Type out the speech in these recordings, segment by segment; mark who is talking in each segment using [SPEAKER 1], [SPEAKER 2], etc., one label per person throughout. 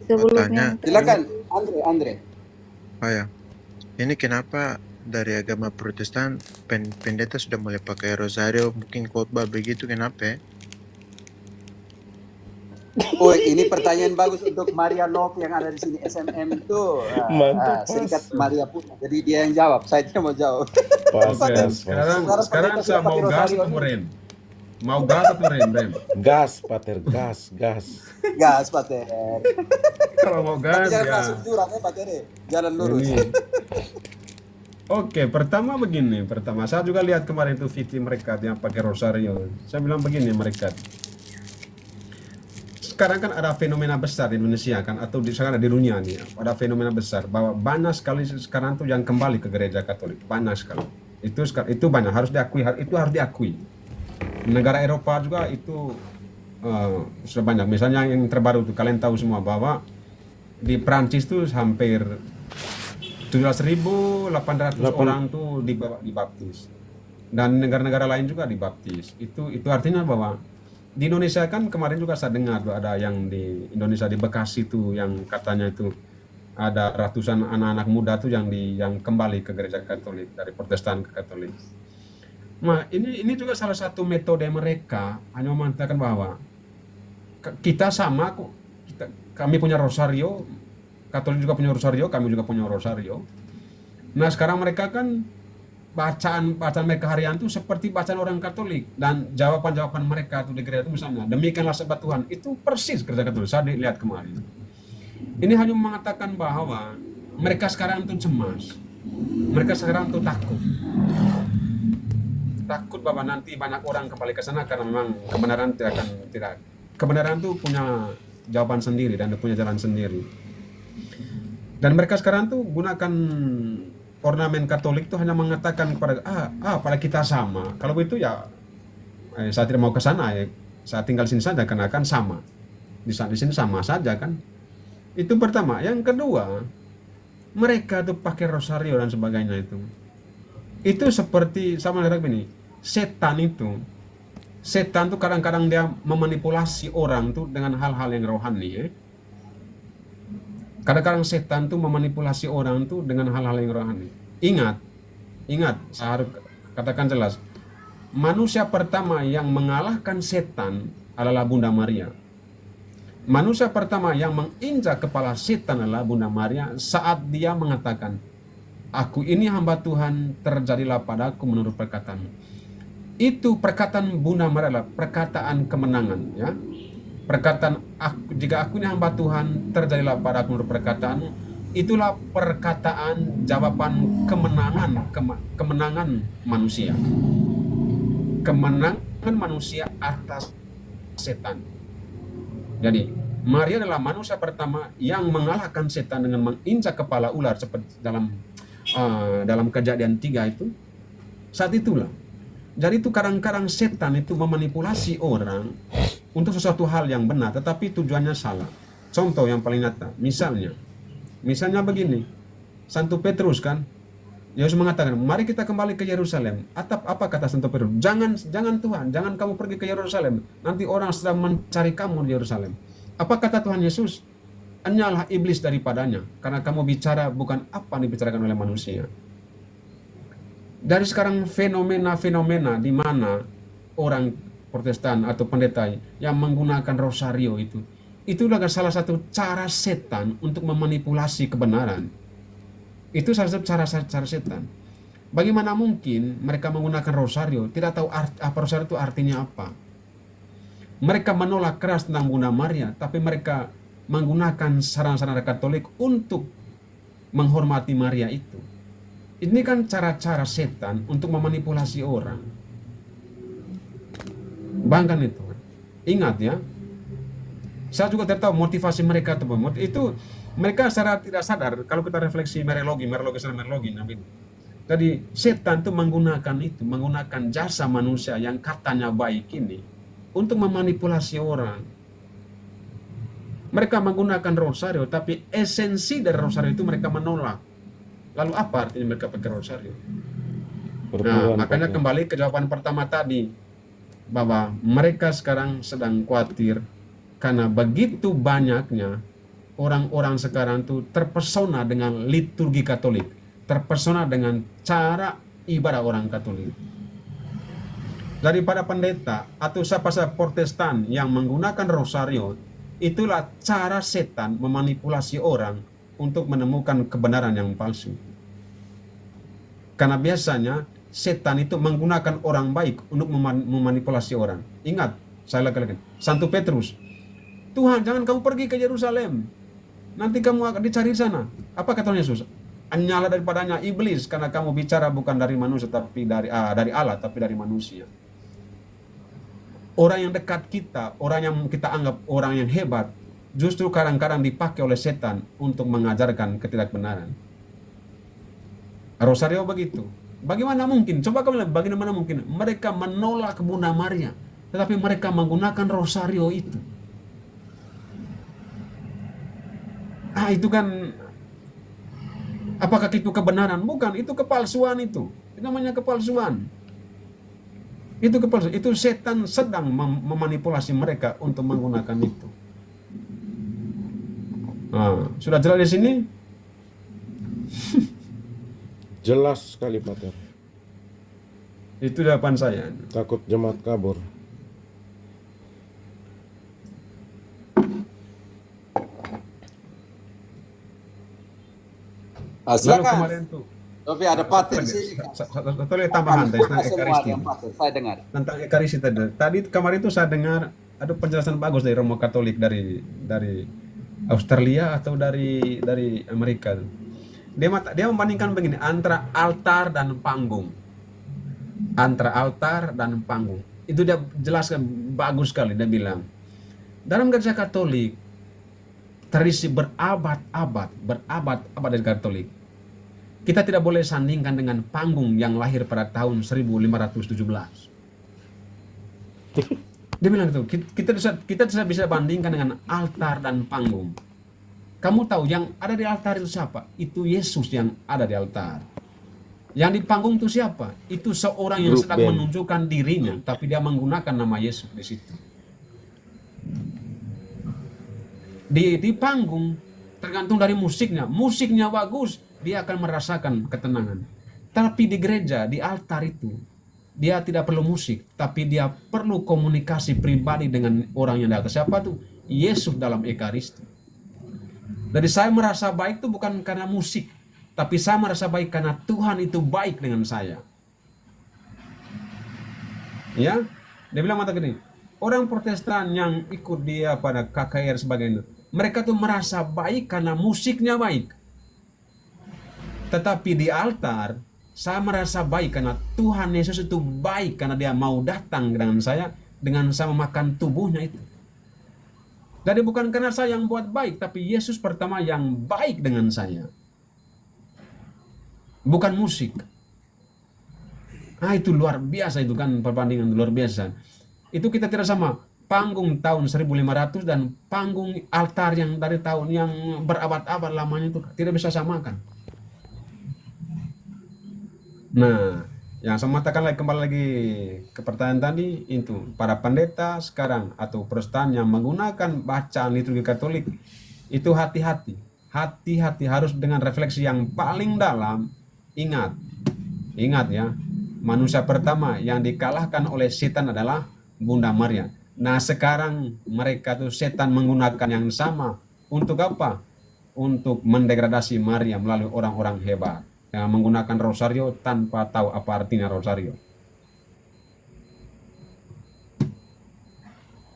[SPEAKER 1] Sebelum
[SPEAKER 2] tanya,
[SPEAKER 1] yang
[SPEAKER 3] Silakan, Andre.
[SPEAKER 2] oh ya, ini kenapa dari agama Protestan pendeta sudah mulai pakai rosario, mungkin khotbah begitu, kenapa ya?
[SPEAKER 3] Oh, ini pertanyaan bagus untuk Maria Love yang ada di sini SMM itu
[SPEAKER 4] Mantap,
[SPEAKER 3] Serikat
[SPEAKER 4] Pas.
[SPEAKER 3] Maria Putra. Jadi dia yang jawab, saya tidak mau jawab.
[SPEAKER 4] Pas,
[SPEAKER 5] Oke,
[SPEAKER 4] pas, pas.
[SPEAKER 5] sekarang
[SPEAKER 3] pendeta
[SPEAKER 5] saya
[SPEAKER 3] sudah
[SPEAKER 5] mau
[SPEAKER 3] pakai
[SPEAKER 5] gas
[SPEAKER 3] rosario
[SPEAKER 5] atau
[SPEAKER 3] nih.
[SPEAKER 5] rem? Mau gas atau rem?
[SPEAKER 4] Gas, Pater, gas.
[SPEAKER 3] Gas, Pater.
[SPEAKER 5] Kalau mau
[SPEAKER 3] Tapi
[SPEAKER 5] gas
[SPEAKER 3] jangan
[SPEAKER 5] ya.
[SPEAKER 3] masuk jurang ya, Pater. Jalan lurus.
[SPEAKER 5] Ini. Oke, pertama begini. Pertama, saya juga lihat kemarin itu VT mereka yang pakai rosario. Saya bilang begini mereka. Sekarang kan ada fenomena besar di Indonesia kan, atau sekarang di dunia nih, ada fenomena besar bahwa banyak sekali sekarang tuh yang kembali ke gereja Katolik, banyak sekali. Itu banyak, harus diakui. Negara Eropa juga itu sudah banyak. Misalnya yang terbaru tuh kalian tahu semua bahwa di Prancis tuh hampir 17.800 orang tuh dibaptis. Dan negara-negara lain juga dibaptis. Itu artinya bahwa di Indonesia kan kemarin juga saya dengar tuh ada yang di Indonesia di Bekasi tuh yang katanya itu ada ratusan anak-anak muda tuh yang kembali ke gereja Katolik dari Protestan ke Katolik. Nah, ini juga salah satu metode mereka hanya mengatakan bahwa kita sama kok. Kami punya rosario, Katolik juga punya rosario, kami juga punya rosario. Nah, sekarang mereka kan bacaan mereka harian itu seperti bacaan orang Katolik, dan jawaban mereka tuh di gereja itu misalnya demikianlah sebab Tuhan, itu persis gereja Katolik. Saya lihat kemarin. Ini hanya mengatakan bahwa mereka sekarang tuh cemas, mereka sekarang tuh takut bahwa nanti banyak orang kembali ke sana karena memang kebenaran tuh punya jawaban sendiri dan punya jalan sendiri. Dan mereka sekarang tuh gunakan ornamen Katolik tuh hanya mengatakan kepada pada kita sama. Kalau begitu ya saya tidak mau ke sana ya. Saya tinggal sini saja karena kan sama. Di sini sama saja kan. Itu pertama. Yang kedua, mereka tuh pakai rosario dan sebagainya itu. Itu seperti sama dengan begini. Setan tuh kadang-kadang dia memanipulasi orang tuh dengan hal-hal yang rohani ya. Kadang-kadang setan tuh memanipulasi orang tuh dengan hal-hal yang rohani. Ingat, saya harus katakan jelas. Manusia pertama yang mengalahkan setan adalah Bunda Maria. Manusia pertama yang menginjak kepala setan adalah Bunda Maria saat dia mengatakan, "Aku ini hamba Tuhan, terjadilah padaku menurut perkataanmu." Itu perkataan Bunda Maria adalah perkataan kemenangan ya. Perkataan jika aku ini hamba Tuhan, terjadilah padaku menurut perkataanmu, itulah perkataan jawaban kemenangan manusia. Kemenangan manusia atas setan. Jadi Maria adalah manusia pertama yang mengalahkan setan dengan menginjak kepala ular seperti dalam Kejadian 3 itu. Saat itulah. Jadi itu kadang-kadang setan itu memanipulasi orang untuk sesuatu hal yang benar, tetapi tujuannya salah. Contoh yang paling nyata, misalnya begini, Santo Petrus kan, Yesus mengatakan, mari kita kembali ke Yerusalem. Apa kata Santo Petrus? Jangan Tuhan, jangan kamu pergi ke Yerusalem. Nanti orang sedang mencari kamu di Yerusalem. Apa kata Tuhan Yesus? Enyalah iblis daripadanya, karena kamu bicara bukan apa yang dibicarakan oleh manusia. Dari sekarang fenomena di mana orang Protestan atau pendeta yang menggunakan rosario itu adalah salah satu cara setan untuk memanipulasi kebenaran. Itu salah satu cara setan. Bagaimana mungkin mereka menggunakan rosario, tidak tahu apa rosario itu artinya apa. Mereka menolak keras tentang Bunda Maria, tapi mereka menggunakan sarana-sarana Katolik untuk menghormati Maria itu. Ini kan cara-cara setan untuk memanipulasi orang. Bahkan itu. Ingat ya. Saya juga tidak tahu motivasi mereka itu mereka secara tidak sadar. Kalau kita refleksi Merologi. Jadi setan itu menggunakan jasa manusia yang katanya baik ini untuk memanipulasi orang. Mereka menggunakan rosario, tapi esensi dari rosario itu mereka menolak. Lalu apa artinya mereka pakai rosario? Nah, makanya kembali ke jawaban pertama tadi, bahwa mereka sekarang sedang khawatir karena begitu banyaknya orang-orang sekarang tuh terpesona dengan liturgi Katolik, terpesona dengan cara ibadah orang Katolik. Daripada pendeta atau siapa-siapa Protestan yang menggunakan rosario, itulah cara setan memanipulasi orang untuk menemukan kebenaran yang palsu. Karena biasanya setan itu menggunakan orang baik untuk memanipulasi orang. Ingat, saya lagi Santo Petrus, Tuhan jangan kamu pergi ke Yerusalem, nanti kamu akan dicari di sana. Apa kata Yesus? Nyala daripadanya iblis, karena kamu bicara bukan dari manusia tapi dari Allah tapi dari manusia. Orang yang dekat kita, orang yang kita anggap orang yang hebat, justru kadang-kadang dipakai oleh setan untuk mengajarkan ketidakbenaran. Rosario begitu. Bagaimana mungkin? Coba kamu lihat, bagaimana mungkin mereka menolak Bunda Maria, tetapi mereka menggunakan rosario itu. Itu kan, apakah itu kebenaran? Bukan, itu kepalsuan itu. Itu namanya kepalsuan. Itu kepalsuan. Itu setan sedang memanipulasi mereka untuk menggunakan itu. Sudah jelas di sini?
[SPEAKER 4] Jelas sekali, Pater.
[SPEAKER 5] Itu jawaban saya.
[SPEAKER 4] Takut jemaat kabur.
[SPEAKER 5] Lalu
[SPEAKER 3] Silakan.
[SPEAKER 5] kemarin tuh,
[SPEAKER 3] Tapi ada Pater sih.
[SPEAKER 5] satu lagi tambahan tentang Ekaristi.
[SPEAKER 3] Saya dengar.
[SPEAKER 5] Tentang Ekaristi tadi. Tadi kemarin itu saya dengar ada penjelasan bagus dari Romo Katolik dari Australia atau dari Amerika. Dia membandingkan begini, antara altar dan panggung. Antara altar dan panggung. Itu dia jelaskan bagus sekali. Dia bilang, dalam gereja Katolik, tradisi berabad-abad dari Katolik, kita tidak boleh sandingkan dengan panggung yang lahir pada tahun 1517. Dia bilang itu, kita tidak bisa bandingkan dengan altar dan panggung. Kamu tahu yang ada di altar itu siapa? Itu Yesus yang ada di altar. Yang di panggung itu siapa? Itu seorang yang sedang menunjukkan dirinya, tapi dia menggunakan nama Yesus di situ. Di panggung tergantung dari musiknya. Musiknya bagus, dia akan merasakan ketenangan. Tapi di gereja, di altar itu, dia tidak perlu musik, tapi dia perlu komunikasi pribadi dengan orang yang di atas. Siapa tuh? Yesus dalam Ekaristi. Jadi saya merasa baik itu bukan karena musik, tapi saya merasa baik karena Tuhan itu baik dengan saya. Ya, dia bilang mata gini, orang Protestan yang ikut dia pada KKR sebagainya, mereka tuh merasa baik karena musiknya baik. Tetapi di altar, saya merasa baik karena Tuhan Yesus itu baik, karena dia mau datang dengan saya memakan tubuhnya itu. Jadi bukan karena saya yang buat baik, tapi Yesus pertama yang baik dengan saya. Bukan musik. Itu luar biasa, itu kan perbandingan luar biasa. Itu kita tidak sama. Panggung tahun 1500 dan panggung altar yang dari tahun yang berabad-abad lamanya itu tidak bisa samakan. Nah, yang saya mengatakan kembali lagi ke pertanyaan tadi, itu para pendeta sekarang atau Protestan yang menggunakan bacaan liturgi Katolik, itu hati-hati harus dengan refleksi yang paling dalam. Ingat ya, manusia pertama yang dikalahkan oleh setan adalah Bunda Maria. Nah sekarang mereka tuh setan menggunakan yang sama untuk apa? Untuk mendegradasi Maria melalui orang-orang hebat yang menggunakan rosario tanpa tahu apa artinya rosario.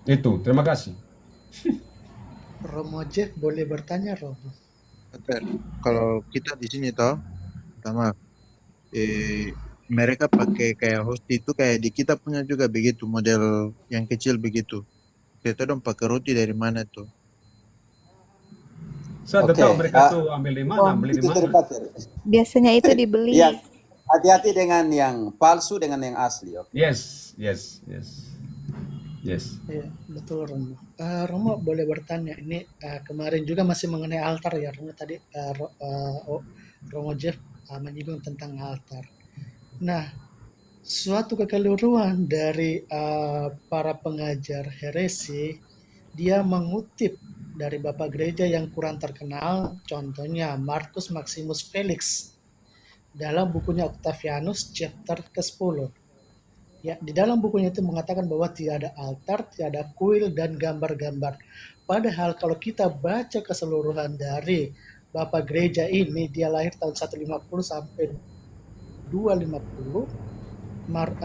[SPEAKER 5] Itu, terima kasih.
[SPEAKER 1] Romo Jeff boleh bertanya, Romo?
[SPEAKER 2] Kalau kita di sini toh, pertama mereka pakai kayak host itu kayak di kita punya juga begitu, model yang kecil begitu. Kita dong pakai roti dari mana tuh?
[SPEAKER 5] Saya tahu mereka tuh ambil di mana, beli di mana.
[SPEAKER 6] Biasanya itu dibeli.
[SPEAKER 3] Iya, hati-hati dengan yang palsu dengan yang asli. Okay?
[SPEAKER 5] Yes.
[SPEAKER 1] Iya, betul, Romo. Romo boleh bertanya, ini kemarin juga masih mengenai altar ya, Romo. Tadi Romo Jeff menyinggung tentang altar. Nah, suatu kekeliruan dari para pengajar heresi, dia mengutip dari Bapak Gereja yang kurang terkenal, contohnya Marcus Maximus Felix dalam bukunya Octavianus chapter ke-10. Ya, di dalam bukunya itu mengatakan bahwa tidak ada altar, tidak ada kuil dan gambar-gambar. Padahal kalau kita baca keseluruhan dari Bapak Gereja ini, dia lahir tahun 150 sampai 250.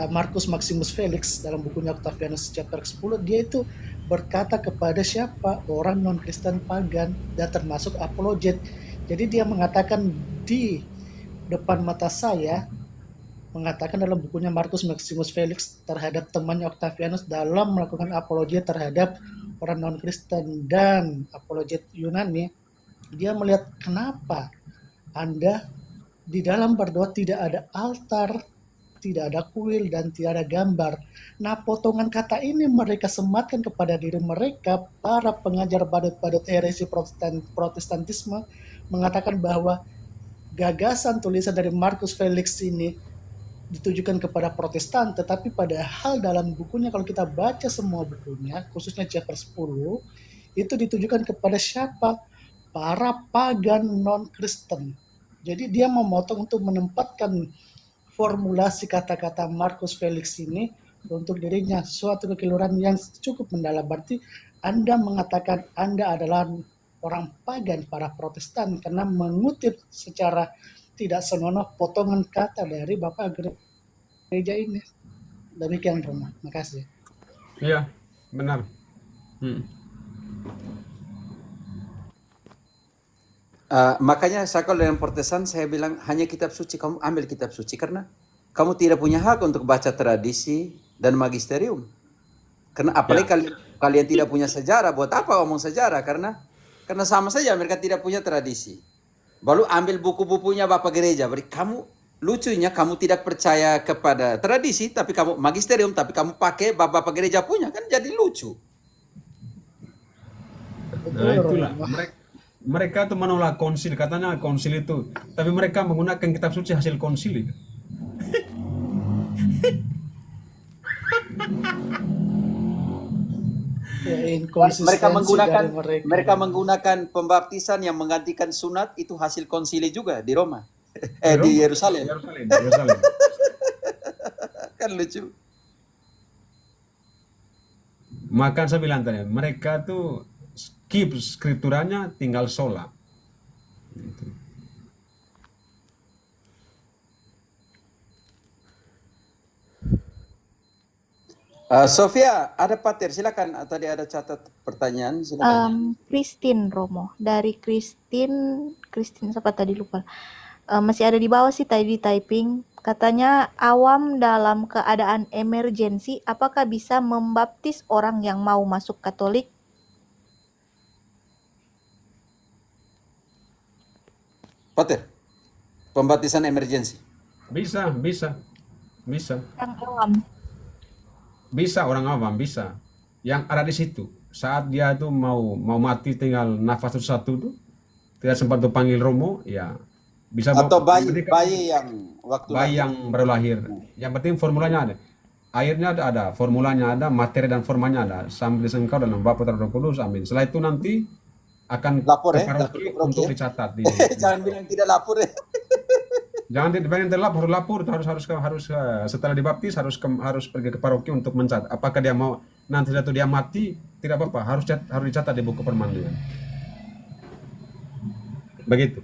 [SPEAKER 1] Marcus Maximus Felix dalam bukunya Octavianus chapter ke-10, dia itu berkata kepada siapa? Orang non-Kristen pagan dan termasuk apologet. Jadi dia mengatakan di depan mata saya, mengatakan dalam bukunya Marcus Maximus Felix terhadap temannya Octavianus dalam melakukan apologet terhadap orang non-Kristen dan apologet Yunani, dia melihat kenapa Anda di dalam berdoa tidak ada altar, tidak ada kuil, dan tidak ada gambar. Nah, potongan kata ini mereka sematkan kepada diri mereka, para pengajar badut-badut heresi Protestantisme, mengatakan bahwa gagasan tulisan dari Marcus Felix ini ditujukan kepada Protestan, tetapi padahal dalam bukunya kalau kita baca semua bukunya, khususnya chapter 10, itu ditujukan kepada siapa? Para pagan non-Kristen. Jadi dia memotong untuk menempatkan formulasi kata-kata Marcus Felix ini untuk dirinya, suatu kekeliruan yang cukup mendalam. Berarti Anda mengatakan Anda adalah orang pagan, para Protestan, karena mengutip secara tidak senonoh potongan kata dari Bapak Gereja ini. Demikian, Romo. Makasih.
[SPEAKER 5] Iya, benar.
[SPEAKER 3] Makanya saya kalau dengan Protestan saya bilang hanya kitab suci, kamu ambil kitab suci karena kamu tidak punya hak untuk baca tradisi dan magisterium. Karena apalagi kalian tidak punya sejarah, buat apa ngomong sejarah? Karena sama saja mereka tidak punya tradisi. Baru ambil buku-bukunya Bapak Gereja. Berarti kamu lucunya kamu tidak percaya kepada tradisi, tapi kamu magisterium, tapi kamu pakai Bapak Gereja punya, kan jadi lucu.
[SPEAKER 5] Nah, itulah mereka tuh menolak konsil, katanya konsil itu, tapi mereka menggunakan kitab suci hasil konsil itu.
[SPEAKER 3] Mereka menggunakan pembaptisan yang menggantikan sunat itu hasil konsili juga di Roma. Di Yerusalem. Kan lucu.
[SPEAKER 5] Maka saya bilang tadi, mereka tuh skip skripturanya, tinggal sholat. Gitu.
[SPEAKER 3] Sofia, ada Pater, silakan. Tadi ada catat pertanyaan, silakan.
[SPEAKER 6] Christine Romo, dari Christine siapa tadi lupa. Masih ada di bawah sih tadi di typing. Katanya awam dalam keadaan emergensi, apakah bisa membaptis orang yang mau masuk Katolik?
[SPEAKER 3] Pater, pembaptisan emergensi.
[SPEAKER 5] Bisa.
[SPEAKER 6] Yang awam.
[SPEAKER 5] Bisa, orang awam bisa. Yang ada di situ saat dia tuh mau mati, tinggal nafas satu tuh tidak sempat tuh panggil Romo, ya bisa.
[SPEAKER 3] Atau bayi yang
[SPEAKER 5] baru lahir. Yang penting formulanya ada, airnya ada, formulanya ada, materi dan formanya ada. Sambil Engkau dalam Bapa dan Roh Kudus, amin. Setelah itu nanti akan
[SPEAKER 3] lapor
[SPEAKER 5] untuk dicatat.
[SPEAKER 3] Jangan bilang tidak lapor ya.
[SPEAKER 5] Jangan terlapor, harus lapor, harus setelah dibaptis harus pergi ke paroki untuk mencatat. Apakah dia mau nanti satu dia mati, tidak apa-apa, harus dicatat di buku permandian. Begitu.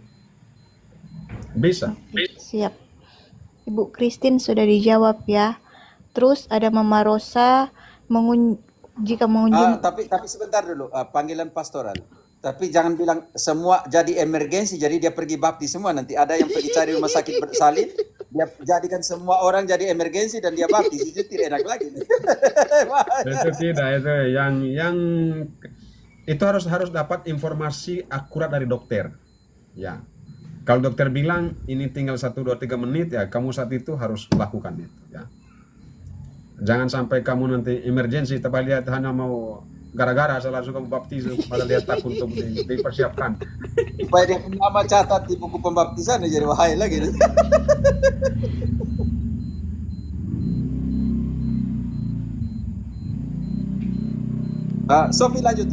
[SPEAKER 5] Bisa.
[SPEAKER 6] Siap. Ibu Christine sudah dijawab ya. Terus ada Mama Rosa jika mengunjungi.
[SPEAKER 3] Tapi sebentar dulu, panggilan pastoral. Tapi jangan bilang semua jadi emergensi, jadi dia pergi baptis semua. Nanti ada yang pergi cari rumah sakit bersalin, dia jadikan semua orang jadi emergensi dan dia baptis. Itu tidak enak lagi.
[SPEAKER 5] Itu tidak, itu yang itu harus dapat informasi akurat dari dokter. Ya. Kalau dokter bilang ini tinggal 1, 2, 3 menit, ya kamu saat itu harus lakukan itu. Ya. Jangan sampai kamu nanti emergensi, tapi lihat hanya mau gara-gara saya langsung kamu baptis, malah dia takut untuk dipersiapkan.
[SPEAKER 3] Supaya dia punya nama catat di buku pembaptisan, jadi wahai lagi. Sofi lanjut.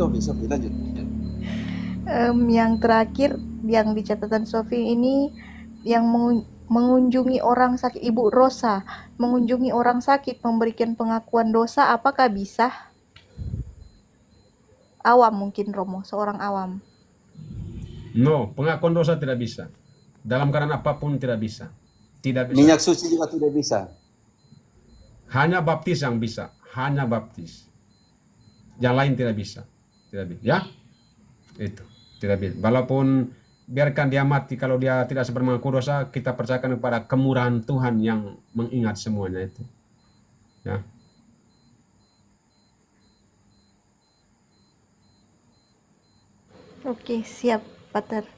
[SPEAKER 6] Yang terakhir yang di catatan Sofi ini yang mengunjungi orang sakit, Ibu Rosa mengunjungi orang sakit memberikan pengakuan dosa, apakah bisa? Awam mungkin Romo, seorang awam.
[SPEAKER 5] No, pengakuan dosa tidak bisa. Dalam keadaan apapun tidak bisa. Tidak bisa.
[SPEAKER 3] Minyak suci juga tidak bisa.
[SPEAKER 5] Hanya baptis yang bisa. Hanya baptis. Yang lain tidak bisa. Tidak bisa. Ya? Itu. Tidak bisa. Walaupun biarkan dia mati, kalau dia tidak sempat mengaku dosa, kita percayakan kepada kemurahan Tuhan yang mengingat semuanya itu. Ya.
[SPEAKER 6] Oke, siap, Pater.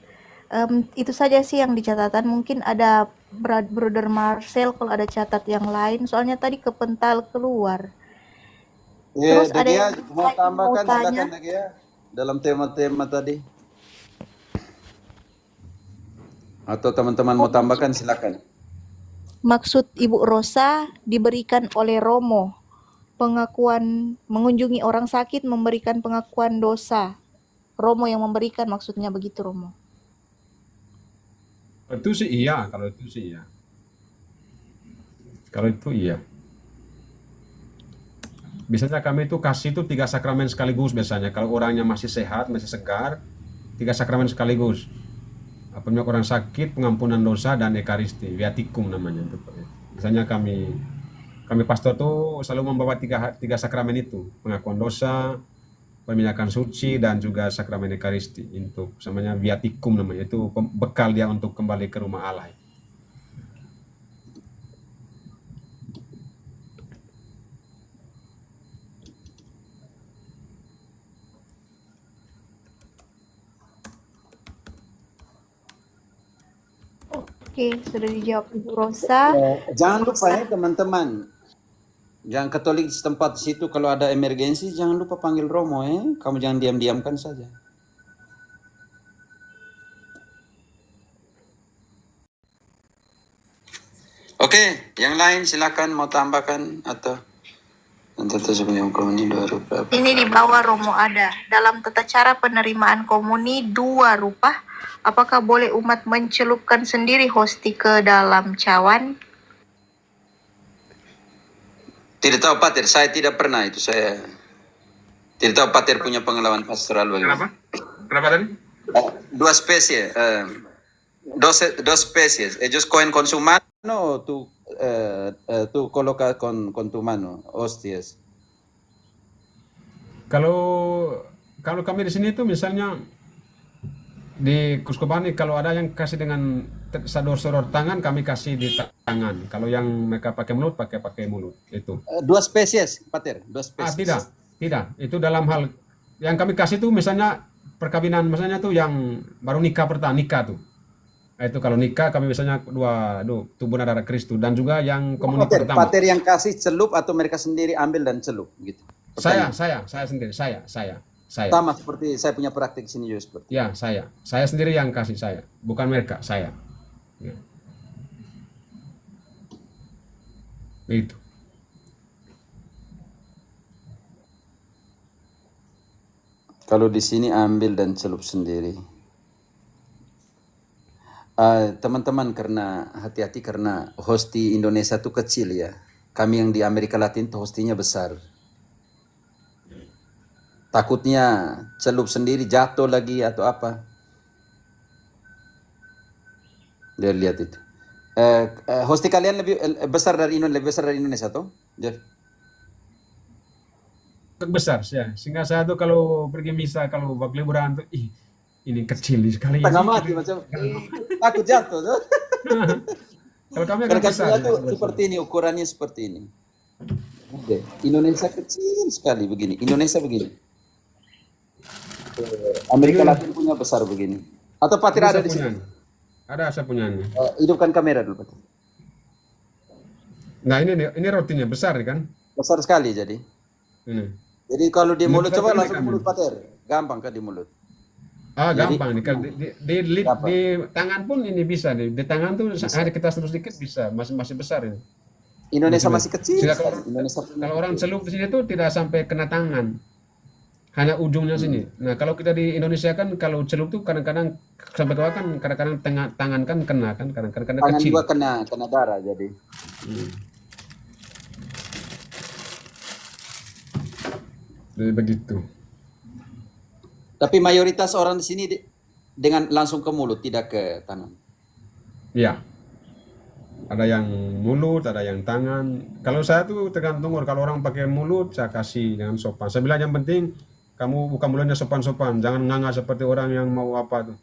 [SPEAKER 6] Itu saja sih yang dicatatan. Mungkin ada Brother Marcel kalau ada catat yang lain. Soalnya tadi kepental keluar.
[SPEAKER 3] Ya,
[SPEAKER 6] Terus ada
[SPEAKER 3] Dagia
[SPEAKER 6] yang
[SPEAKER 3] mau
[SPEAKER 6] lain
[SPEAKER 3] tambahkan,
[SPEAKER 6] mau tanya.
[SPEAKER 3] silakan Dagia dalam tema-tema tadi. Atau teman-teman mau tambahkan, silakan.
[SPEAKER 6] Maksud Ibu Rosa diberikan oleh Romo. Pengakuan mengunjungi orang sakit memberikan pengakuan dosa. Romo yang memberikan, maksudnya begitu Romo.
[SPEAKER 5] Itu sih iya, kalau itu sih iya. Kalau itu iya. Biasanya kami itu kasih itu 3 sakramen sekaligus biasanya. Kalau orangnya masih sehat, masih segar, 3 sakramen sekaligus. Apabila orang sakit, pengampunan dosa dan ekaristi, viatikum namanya. Biasanya kami pastor tuh selalu membawa tiga sakramen itu, pengakuan dosa, peminyakan suci, dan juga sakramen ekaristi. Untuk namanya viatikum namanya, itu bekal dia untuk kembali ke rumah Allah.
[SPEAKER 6] Oke, sudah dijawab Ibu Rosa.
[SPEAKER 3] Jangan lupa ya teman-teman, yang Katolik setempat situ kalau ada emergensi jangan lupa panggil Romo ya. Kamu jangan diam-diamkan saja. Oke, yang lain silakan mau tambahkan atau nanti sebelum komuni 2 rupa.
[SPEAKER 6] Ini di bawah Romo ada. Dalam tata cara penerimaan komuni 2 rupa, apakah boleh umat mencelupkan sendiri hosti ke dalam cawan?
[SPEAKER 3] Tidak tahu Pater, saya tidak pernah itu, saya tidak tahu Pater punya pengalaman pastoral bagaimana.
[SPEAKER 5] Kenapa tadi?
[SPEAKER 3] 2 spesies, 2 spesies. Ellos cogen con su mano o tú colocas con tu mano, hostias.
[SPEAKER 5] Kalau kami di sini itu misalnya di Kuskupan ini, kalau ada yang kasih dengan sodor tangan, kami kasih di tangan. Kalau yang mereka pakai mulut, pakai mulut. Itu.
[SPEAKER 3] 2 spesies, Pater, 2 spesies.
[SPEAKER 5] Tidak. Itu dalam hal yang kami kasih itu misalnya perkawinan, misalnya tuh yang baru nikah tuh. Itu kalau nikah kami biasanya 2 tubuh darah Kristus, dan juga yang komuni pertama.
[SPEAKER 3] Pater yang kasih celup atau mereka sendiri ambil dan celup gitu.
[SPEAKER 5] Saya sendiri, saya.
[SPEAKER 3] Sama seperti saya punya praktik sini juga seperti.
[SPEAKER 5] Ya, saya sendiri yang kasih, saya, bukan mereka, saya. Ya. Itu.
[SPEAKER 3] Kalau di sini ambil dan celup sendiri. Teman-teman, karena hati-hati karena hosti Indonesia itu kecil ya. Kami yang di Amerika Latin tuh hostinya besar. Takutnya celup sendiri jatuh lagi atau apa. Dia lihat itu. Hosti kalian lebih besar dari Indonesia tuh? Jeff?
[SPEAKER 5] Besar ya. Sehingga saya tuh kalau pergi misa, kalau bak liburan tuh, ini kecil sekali.
[SPEAKER 3] Tengah mati macam takut jatuh tuh.
[SPEAKER 5] Kalau kami akan besar.
[SPEAKER 3] Tuh seperti ini, ukurannya seperti ini. Oke. Indonesia kecil sekali begini. Indonesia begini. Amerika Latin punya besar begini. Atau Pater ada di sini?
[SPEAKER 5] Ada, saya punya.
[SPEAKER 3] Hidupkan kamera dulu, Pater.
[SPEAKER 5] Nah, ini rotinya besar kan?
[SPEAKER 3] Besar sekali jadi.
[SPEAKER 5] Ini.
[SPEAKER 3] Jadi kalau di mulut
[SPEAKER 5] Besar
[SPEAKER 3] coba
[SPEAKER 5] sekali
[SPEAKER 3] langsung
[SPEAKER 5] kami.
[SPEAKER 3] di mulut, Pater. Gampang kan di mulut.
[SPEAKER 5] Gampang nih. Di tangan pun ini bisa. Di tangan tuh ada kita terus sedikit bisa. Masih besar ini.
[SPEAKER 3] Indonesia masih kecil.
[SPEAKER 5] Sehingga
[SPEAKER 3] Indonesia
[SPEAKER 5] kalau orang celup di sini tuh tidak sampai kena tangan. hanya ujungnya sini. Nah, kalau kita di Indonesia kan kalau celup tuh kadang-kadang sampai tua kan kadang-kadang tangan kan kena kan kadang-kadang karena
[SPEAKER 3] Tangan
[SPEAKER 5] kecil.
[SPEAKER 3] juga kena darah jadi.
[SPEAKER 5] Jadi begitu.
[SPEAKER 3] Tapi mayoritas orang di sini dengan langsung ke mulut, tidak ke tangan.
[SPEAKER 5] Iya. Ada yang mulut, ada yang tangan. Kalau saya tuh tergantung, kalau orang pakai mulut saya kasih dengan sopan. Saya bilang yang penting kamu buka mulutnya sopan-sopan, jangan nganga seperti orang yang mau apa tuh.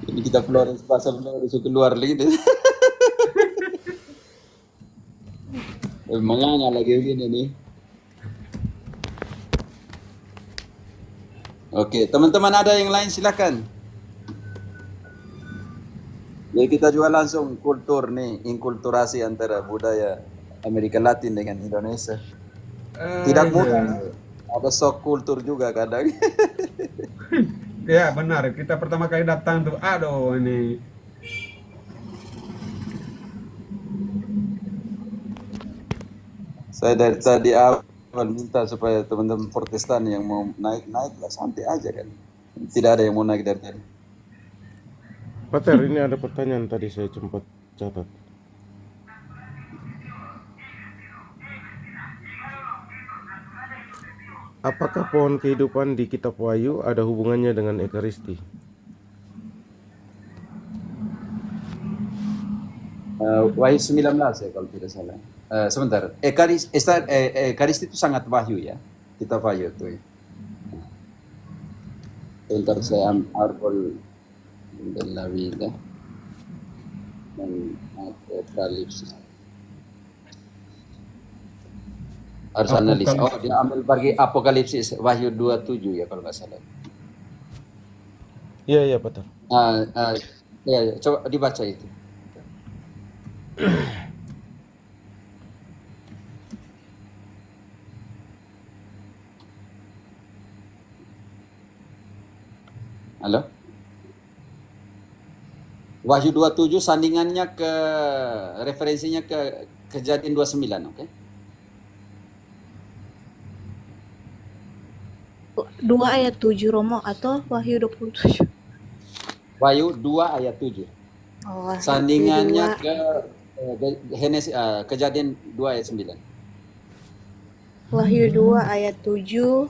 [SPEAKER 3] Jadi kita keluar pasal disuruh keluar lagi. Menganga lagi begini nih. Oke, teman-teman ada yang lain silakan. Jadi kita juga langsung kultur nih, inkulturasi antara budaya Amerika Latin dengan Indonesia. Tidak mudah. Ada shock kultur juga kadang.
[SPEAKER 5] Ya benar, kita pertama kali datang tuh, aduh ini.
[SPEAKER 3] Saya dari tadi awal minta supaya teman-teman Protestan yang mau naik lah, santai aja kan. Tidak ada yang mau naik dari tadi.
[SPEAKER 4] Pater, ini ada pertanyaan tadi saya sempat catat. Apakah pohon kehidupan di kitab Wahyu ada hubungannya dengan Ekaristi?
[SPEAKER 3] Wahyu 19 ya kalau tidak salah. Sebentar, Ekaristi itu sangat Wahyu ya. Kitab Wahyu itu ya. Sebentar saya arbol della vida dan Apokalipsis. Harus analisa. Oh, dia ambil bagi Apokalipsis Wahyu 27 ya kalau nggak salah.
[SPEAKER 4] Iya, Pater.
[SPEAKER 3] Ya, coba dibaca itu. Halo? Wahyu 27 sandingannya ke referensinya ke Kejadian 29, oke?
[SPEAKER 6] 2 ayat 7 Romo atau Wahyu 27?
[SPEAKER 3] Wahyu 2 ayat 7.
[SPEAKER 6] Oh,
[SPEAKER 3] Sandingannya
[SPEAKER 6] Wahyu
[SPEAKER 3] ke Kejadian 2 ayat 9.
[SPEAKER 6] Wahyu 2 ayat 7.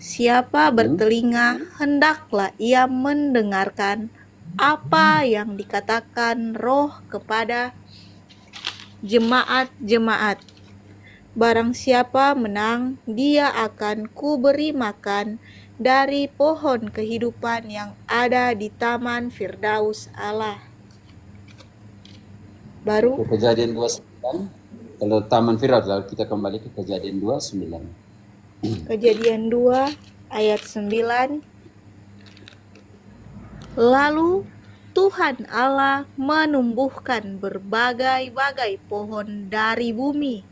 [SPEAKER 6] Siapa bertelinga, hendaklah ia mendengarkan apa yang dikatakan Roh kepada jemaat-jemaat. Barang siapa menang, dia akan kuberi makan dari pohon kehidupan yang ada di Taman Firdaus Allah. Baru
[SPEAKER 3] Kejadian 29. Kalau Taman Firdaus, lalu kita kembali ke Kejadian 29.
[SPEAKER 6] Kejadian 2 ayat 9. Lalu Tuhan Allah menumbuhkan berbagai-bagai pohon dari bumi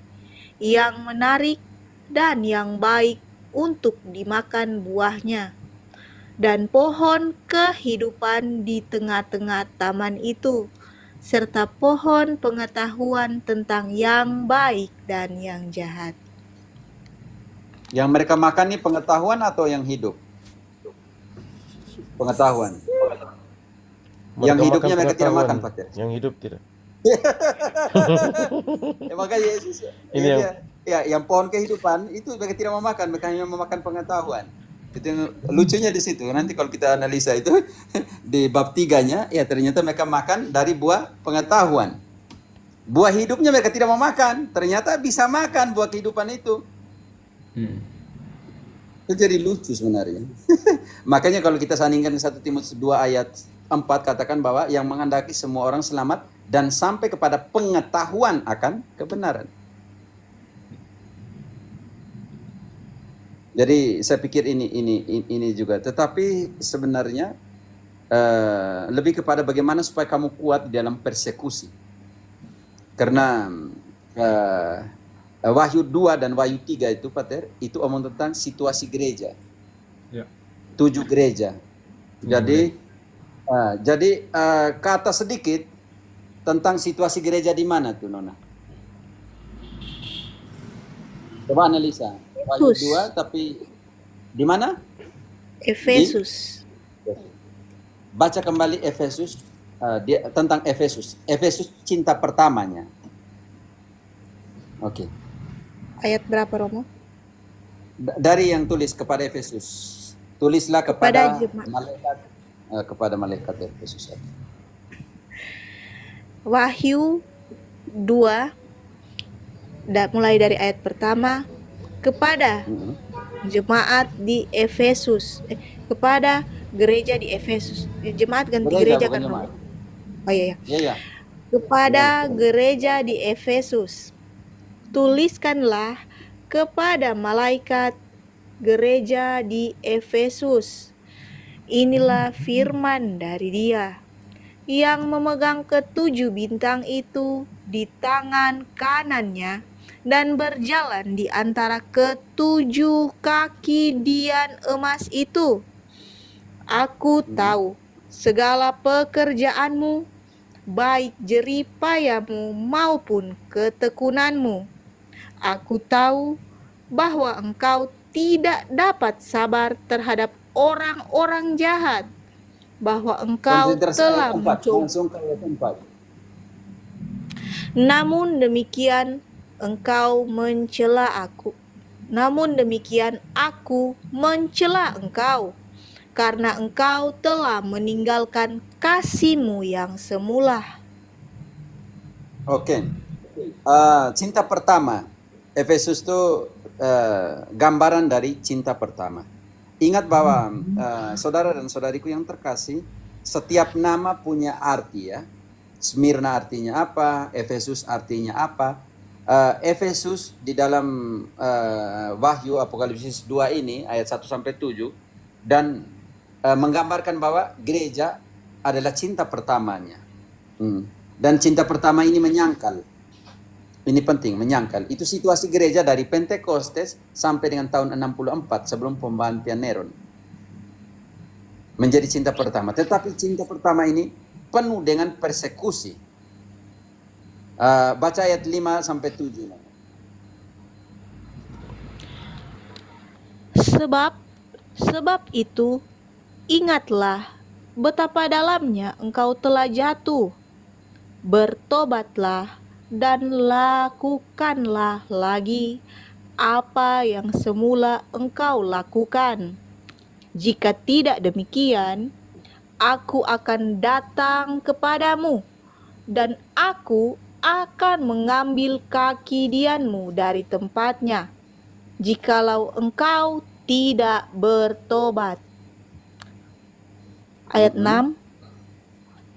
[SPEAKER 6] yang menarik dan yang baik untuk dimakan buahnya, dan pohon kehidupan di tengah-tengah taman itu, serta pohon pengetahuan tentang yang baik dan yang jahat.
[SPEAKER 3] Yang mereka makan ini pengetahuan atau yang hidup? Pengetahuan. Yang hidupnya mereka tidak makan, Pak.
[SPEAKER 4] Yang hidup tidak.
[SPEAKER 3] Ya, makanya Yesus
[SPEAKER 4] Ini
[SPEAKER 3] yang pohon kehidupan itu mereka tidak mau makan, mereka hanya memakan pengetahuan. Itu yang lucunya di situ. Nanti kalau kita analisa itu di bab 3-nya, ya ternyata mereka makan dari buah pengetahuan. Buah hidupnya mereka tidak mau makan, ternyata bisa makan buah kehidupan itu. Itu jadi lucu sebenarnya. Makanya kalau kita sandingkan 1 Timotius 2 ayat 4 katakan bahwa yang menghendaki semua orang selamat dan sampai kepada pengetahuan akan kebenaran. Jadi saya pikir ini juga. Tetapi sebenarnya lebih kepada bagaimana supaya kamu kuat di dalam persekusi. Karena Wahyu 2 dan Wahyu 3 itu, Pater, itu omong tentang situasi gereja.
[SPEAKER 5] Ya.
[SPEAKER 3] 7 gereja. Jadi kata sedikit, tentang situasi gereja di mana tuh Nona? Coba analisa. Wahyu
[SPEAKER 6] Efesus.
[SPEAKER 3] 2 tapi di mana?
[SPEAKER 6] Efesus.
[SPEAKER 3] Baca kembali Efesus tentang Efesus. Efesus cinta pertamanya. Oke.
[SPEAKER 6] Ayat berapa Romo?
[SPEAKER 3] Dari yang tulis kepada Efesus. Tulislah
[SPEAKER 6] Kepada
[SPEAKER 3] kepada
[SPEAKER 6] jemaat.
[SPEAKER 3] malaikat malaikat Efesus.
[SPEAKER 6] Wahyu 2 mulai dari ayat pertama, kepada jemaat di Efesus, kepada gereja di Efesus. Jemaat ganti gereja
[SPEAKER 3] bukan
[SPEAKER 6] kan
[SPEAKER 3] jemaat.
[SPEAKER 6] Romo? Oh iya ya.
[SPEAKER 3] Iya.
[SPEAKER 6] Kepada gereja di Efesus, tuliskanlah kepada malaikat gereja di Efesus. Inilah firman dari Dia yang memegang ketujuh bintang itu di tangan kanannya dan berjalan di antara ketujuh kaki dian emas itu. Aku tahu segala pekerjaanmu, baik jeripayamu maupun ketekunanmu. Aku tahu bahwa engkau tidak dapat sabar terhadap orang-orang jahat, bahwa engkau
[SPEAKER 3] Konsentrasi
[SPEAKER 6] telah
[SPEAKER 3] ayat 4.
[SPEAKER 6] mencoba.
[SPEAKER 3] Langsung ke ayat 4.
[SPEAKER 6] Namun demikian engkau mencela aku. Namun demikian aku mencela engkau, karena engkau telah meninggalkan kasihmu yang semula.
[SPEAKER 3] Oke. Cinta pertama. Efesus itu gambaran dari cinta pertama. Ingat bahwa saudara dan saudariku yang terkasih, setiap nama punya arti ya. Smyrna artinya apa, Efesus artinya apa. Efesus di dalam Wahyu Apokalipsis 2 ini ayat 1 sampai 7 dan menggambarkan bahwa gereja adalah cinta pertamanya. Dan cinta pertama ini menyangkal. Ini penting, menyangkal. Itu situasi gereja dari Pentekostes sampai dengan tahun 64 sebelum pembantian Neron. Menjadi cinta pertama. Tetapi cinta pertama ini penuh dengan persekusi. Baca ayat 5 sampai 7.
[SPEAKER 6] Sebab itu ingatlah betapa dalamnya engkau telah jatuh. Bertobatlah dan lakukanlah lagi apa yang semula engkau lakukan. Jika tidak demikian, aku akan datang kepadamu dan aku akan mengambil kaki dianmu dari tempatnya, jikalau engkau tidak bertobat. Ayat 6.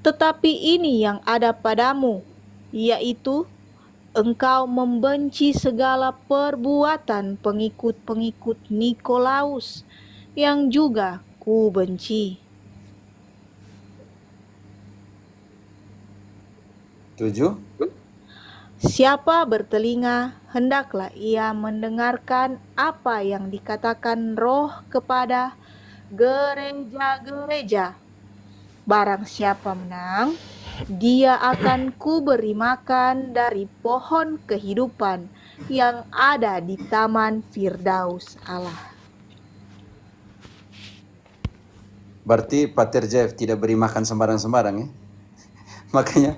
[SPEAKER 6] Tetapi ini yang ada padamu, yaitu engkau membenci segala perbuatan pengikut-pengikut Nikolaus, yang juga ku benci.
[SPEAKER 3] 7.
[SPEAKER 6] Siapa bertelinga, hendaklah ia mendengarkan apa yang dikatakan Roh kepada gereja-gereja. Barang siapa menang, dia akan kuberi makan dari pohon kehidupan yang ada di taman Firdaus Allah.
[SPEAKER 3] Berarti Pater Jeff tidak beri makan sembarang-sembarang ya. Makanya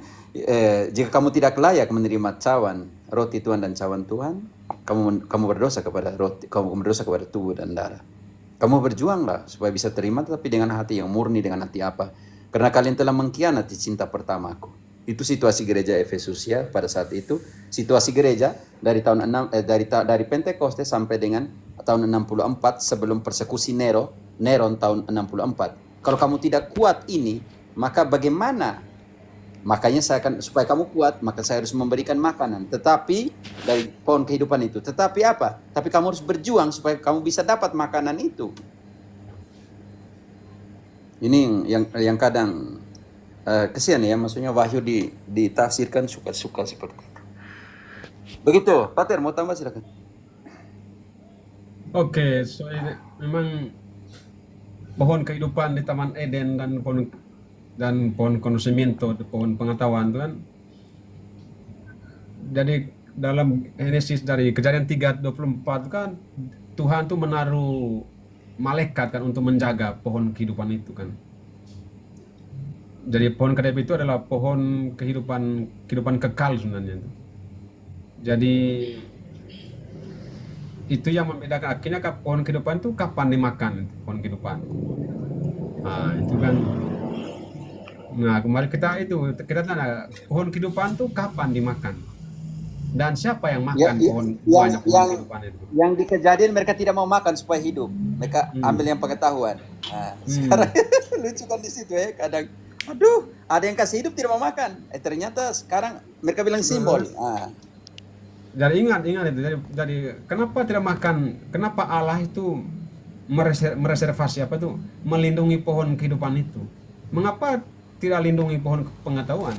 [SPEAKER 3] jika kamu tidak layak menerima cawan roti Tuhan dan cawan Tuhan, kamu berdosa kepada roti, kamu berdosa kepada tubuh dan darah. Kamu berjuanglah supaya bisa terima, tetapi dengan hati yang murni, dengan hati apa? Karena kalian telah mengkhianati cinta pertamaku. Itu situasi gereja Efesus ya pada saat itu. Situasi gereja dari tahun 6 dari Pentekoste sampai dengan tahun 64 sebelum persekusi Neron tahun 64. Kalau kamu tidak kuat ini, maka bagaimana? Makanya supaya kamu kuat, maka saya harus memberikan makanan. Tetapi dari pohon kehidupan itu. Tetapi apa? Tapi kamu harus berjuang supaya kamu bisa dapat makanan itu. Ini yang kadang kesian ya, maksudnya wahyu ditafsirkan suka-suka seperti itu. Begitu, Pater mau tambah silakan.
[SPEAKER 5] Oke, so ini memang pohon kehidupan di Taman Eden dan pohon konocimiento, pohon pengetahuan itu kan Jadi dalam Genesis dari Kejadian 3:24 kan Tuhan tuh menaruh malaikat kan untuk menjaga pohon kehidupan itu kan. Jadi pohon kedep itu adalah pohon kehidupan kekal sebenarnya. Jadi itu yang membedakan akhirnya pohon kehidupan itu kapan dimakan pohon kehidupan. Nah, itu kan. Nah, kemarin kita tanya pohon kehidupan itu kapan dimakan? Dan siapa yang makan pohon buahnya pohon kehidupan itu?
[SPEAKER 3] Yang di Kejadian mereka tidak mau makan supaya hidup. Mereka ambil yang pengetahuan. Nah, sekarang lucu kan di situ ya. Kadang, aduh, ada yang kasih hidup tidak mau makan. Ternyata sekarang mereka bilang simbol.
[SPEAKER 5] Jadi ingat itu. Jadi kenapa tidak makan? Kenapa Allah itu mereservasi melindungi pohon kehidupan itu? Mengapa tidak lindungi pohon pengetahuan?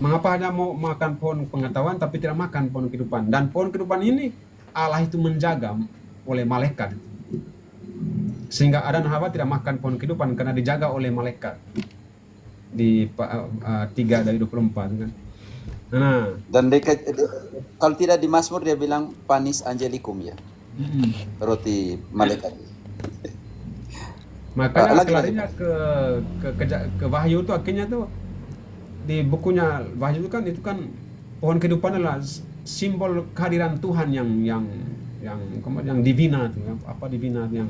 [SPEAKER 5] Mengapa hanya mau makan pohon pengetahuan tapi tidak makan pohon kehidupan? Dan pohon kehidupan ini Allah itu menjaga oleh malaikat. Sehingga Adam dan Hawa tidak makan pohon kehidupan karena dijaga oleh malaikat. Di 3:24 kan. Nah,
[SPEAKER 3] dan kalau tidak di Mazmur dia bilang panis angelicum ya. Roti malaikat.
[SPEAKER 5] Makanya larinya ke Wahyu itu akhirnya tuh di bukunya Wahyu itu kan pohon kehidupan adalah simbol kehadiran Tuhan yang divina tuh, divina yang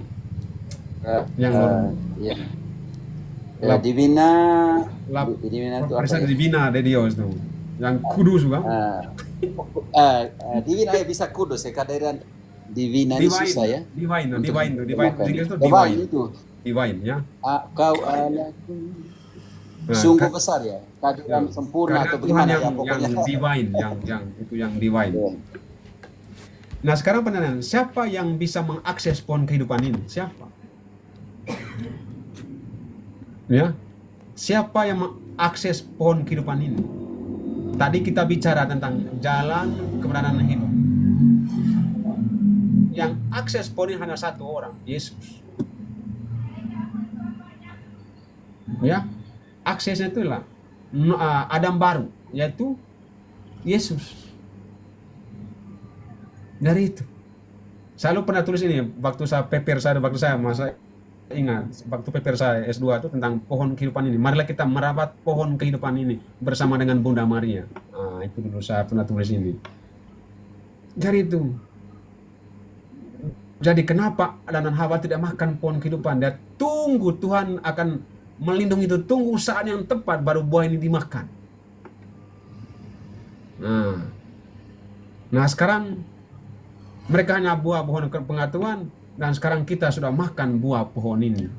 [SPEAKER 3] divina
[SPEAKER 5] divina de Dios tuh, yang kudus kan?
[SPEAKER 3] Divina ya bisa kudus ya, kehadiran divina ini susah ya.
[SPEAKER 5] Divine itu divine ya.
[SPEAKER 3] Kau sungguh besar ya, kehadiran sempurna atau bagaimana ya pokoknya.
[SPEAKER 5] Yang divine. Nah sekarang pertanyaan, siapa yang bisa mengakses pohon kehidupan ini? Siapa? Ya, siapa yang mengakses pohon kehidupan ini? Tadi kita bicara tentang jalan kebenaran hidup. Yang akses pohon ini hanya satu orang, Yesus. Ya, aksesnya itulah Adam baru, yaitu Yesus. Dari itu, selalu pernah tulis ini waktu saya masa ingat waktu paper saya S2 itu tentang pohon kehidupan ini. Marilah kita merawat pohon kehidupan ini bersama dengan Bunda Maria. Itu dulu saya pernah tulis ini. Dari itu. Jadi kenapa Adam dan Hawa tidak makan pohon kehidupan? Dia tunggu Tuhan akan melindungi itu, tunggu saat yang tepat baru buah ini dimakan. Nah sekarang mereka hanya buah pohon pengetahuan, dan sekarang kita sudah makan buah pohon ini,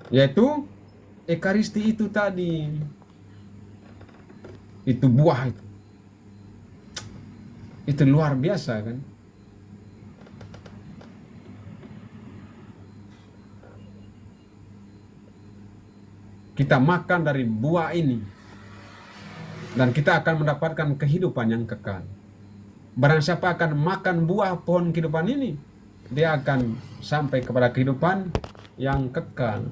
[SPEAKER 5] yaitu Ekaristi itu tadi, itu buah itu luar biasa kan. Kita makan dari buah ini dan kita akan mendapatkan kehidupan yang kekal. Barang siapa akan makan buah pohon kehidupan ini, dia akan sampai kepada kehidupan yang kekal.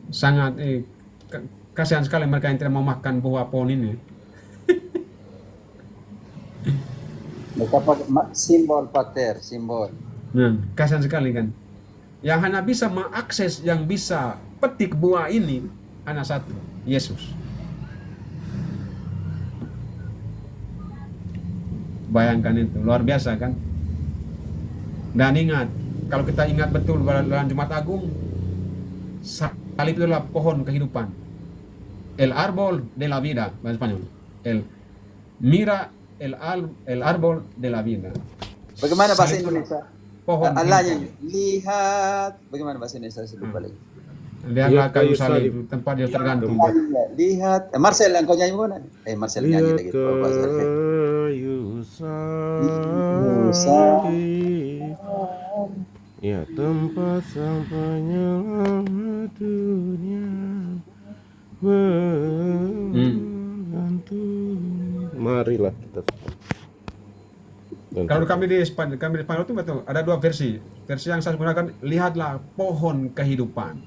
[SPEAKER 5] Sangat kasihan sekali mereka yang tidak mau makan buah pohon ini.
[SPEAKER 3] Mereka pakai simbol pater, simbol.
[SPEAKER 5] Kasihan sekali kan. Yang hanya bisa mengakses, yang bisa petik buah ini hanya satu, Yesus. Bayangkan itu, luar biasa kan. Dan ingat, kalau kita ingat betul dalam Jumat Agung, salib itu adalah pohon kehidupan. El árbol de la vida, bahasa Spanyol. El árbol de la vida.
[SPEAKER 3] Bagaimana bahasa Indonesia?
[SPEAKER 5] Pohon
[SPEAKER 3] Allahnya lihat. Bagaimana bahasa Indonesia? Saya lupa lagi.
[SPEAKER 5] Lihatlah kayu salib, tempat dia tergantung.
[SPEAKER 3] Lihat. Marcel, engkau nyanyi mana? Marcel nyanyi lagi.
[SPEAKER 4] Kayu salib, ya tempat sampainya dunia bergantung. Marilah kita.
[SPEAKER 5] Kalau kami di Spanyol itu betul, ada dua versi. Versi yang saya gunakan, lihatlah pohon kehidupan.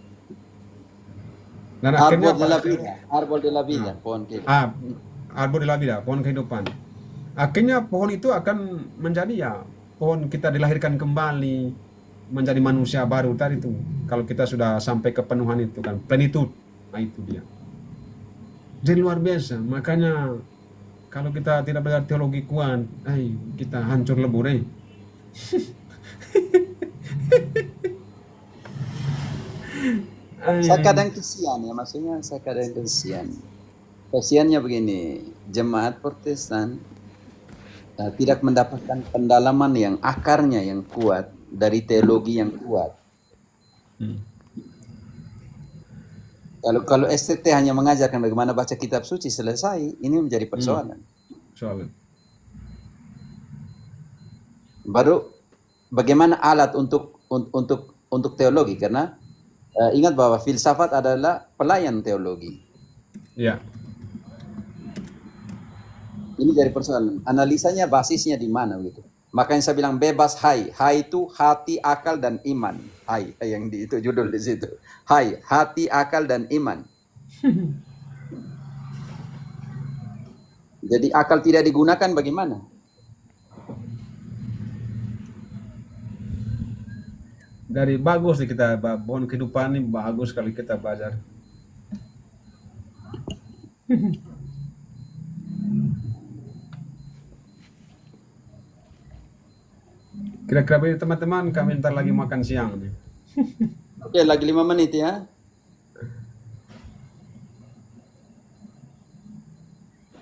[SPEAKER 5] Dan akhirnya
[SPEAKER 3] Árbol de la vida, árbol de la vida, pohon kehidupan.
[SPEAKER 5] arbor de la vida, pohon kehidupan. Akhirnya pohon itu akan menjadi ya pohon kita dilahirkan kembali menjadi manusia baru tadi itu. Kalau kita sudah sampai kepenuhan itu kan, plenitud. Nah itu dia. Jadi luar biasa. Makanya kalau kita tidak belajar teologi kuat, kita hancur lebur.
[SPEAKER 3] Saya kadang kesian ya, maksudnya saya kadang kesian. Kesiannya begini, jemaat Protestan tidak mendapatkan pendalaman yang akarnya yang kuat dari teologi yang kuat. Kalau STT hanya mengajarkan bagaimana baca kitab suci selesai, ini menjadi persoalan.
[SPEAKER 5] Soalnya.
[SPEAKER 3] Baru bagaimana alat untuk teologi, karena ingat bahwa filsafat adalah pelayan teologi.
[SPEAKER 5] Ya.
[SPEAKER 3] Ini jadi persoalan. Analisanya basisnya di mana gitu. Makanya saya bilang bebas hai. Hai itu hati, akal, dan iman. Hai yang itu judul di situ. Hai, hati, akal, dan iman. Jadi akal tidak digunakan bagaimana?
[SPEAKER 5] Dari bagus nih kita pohon kehidupan ini bagus sekali kita belajar. Kira-kira begitu teman-teman, kami ntar lagi makan siang nih.
[SPEAKER 3] Oke, lagi 5 menit ya.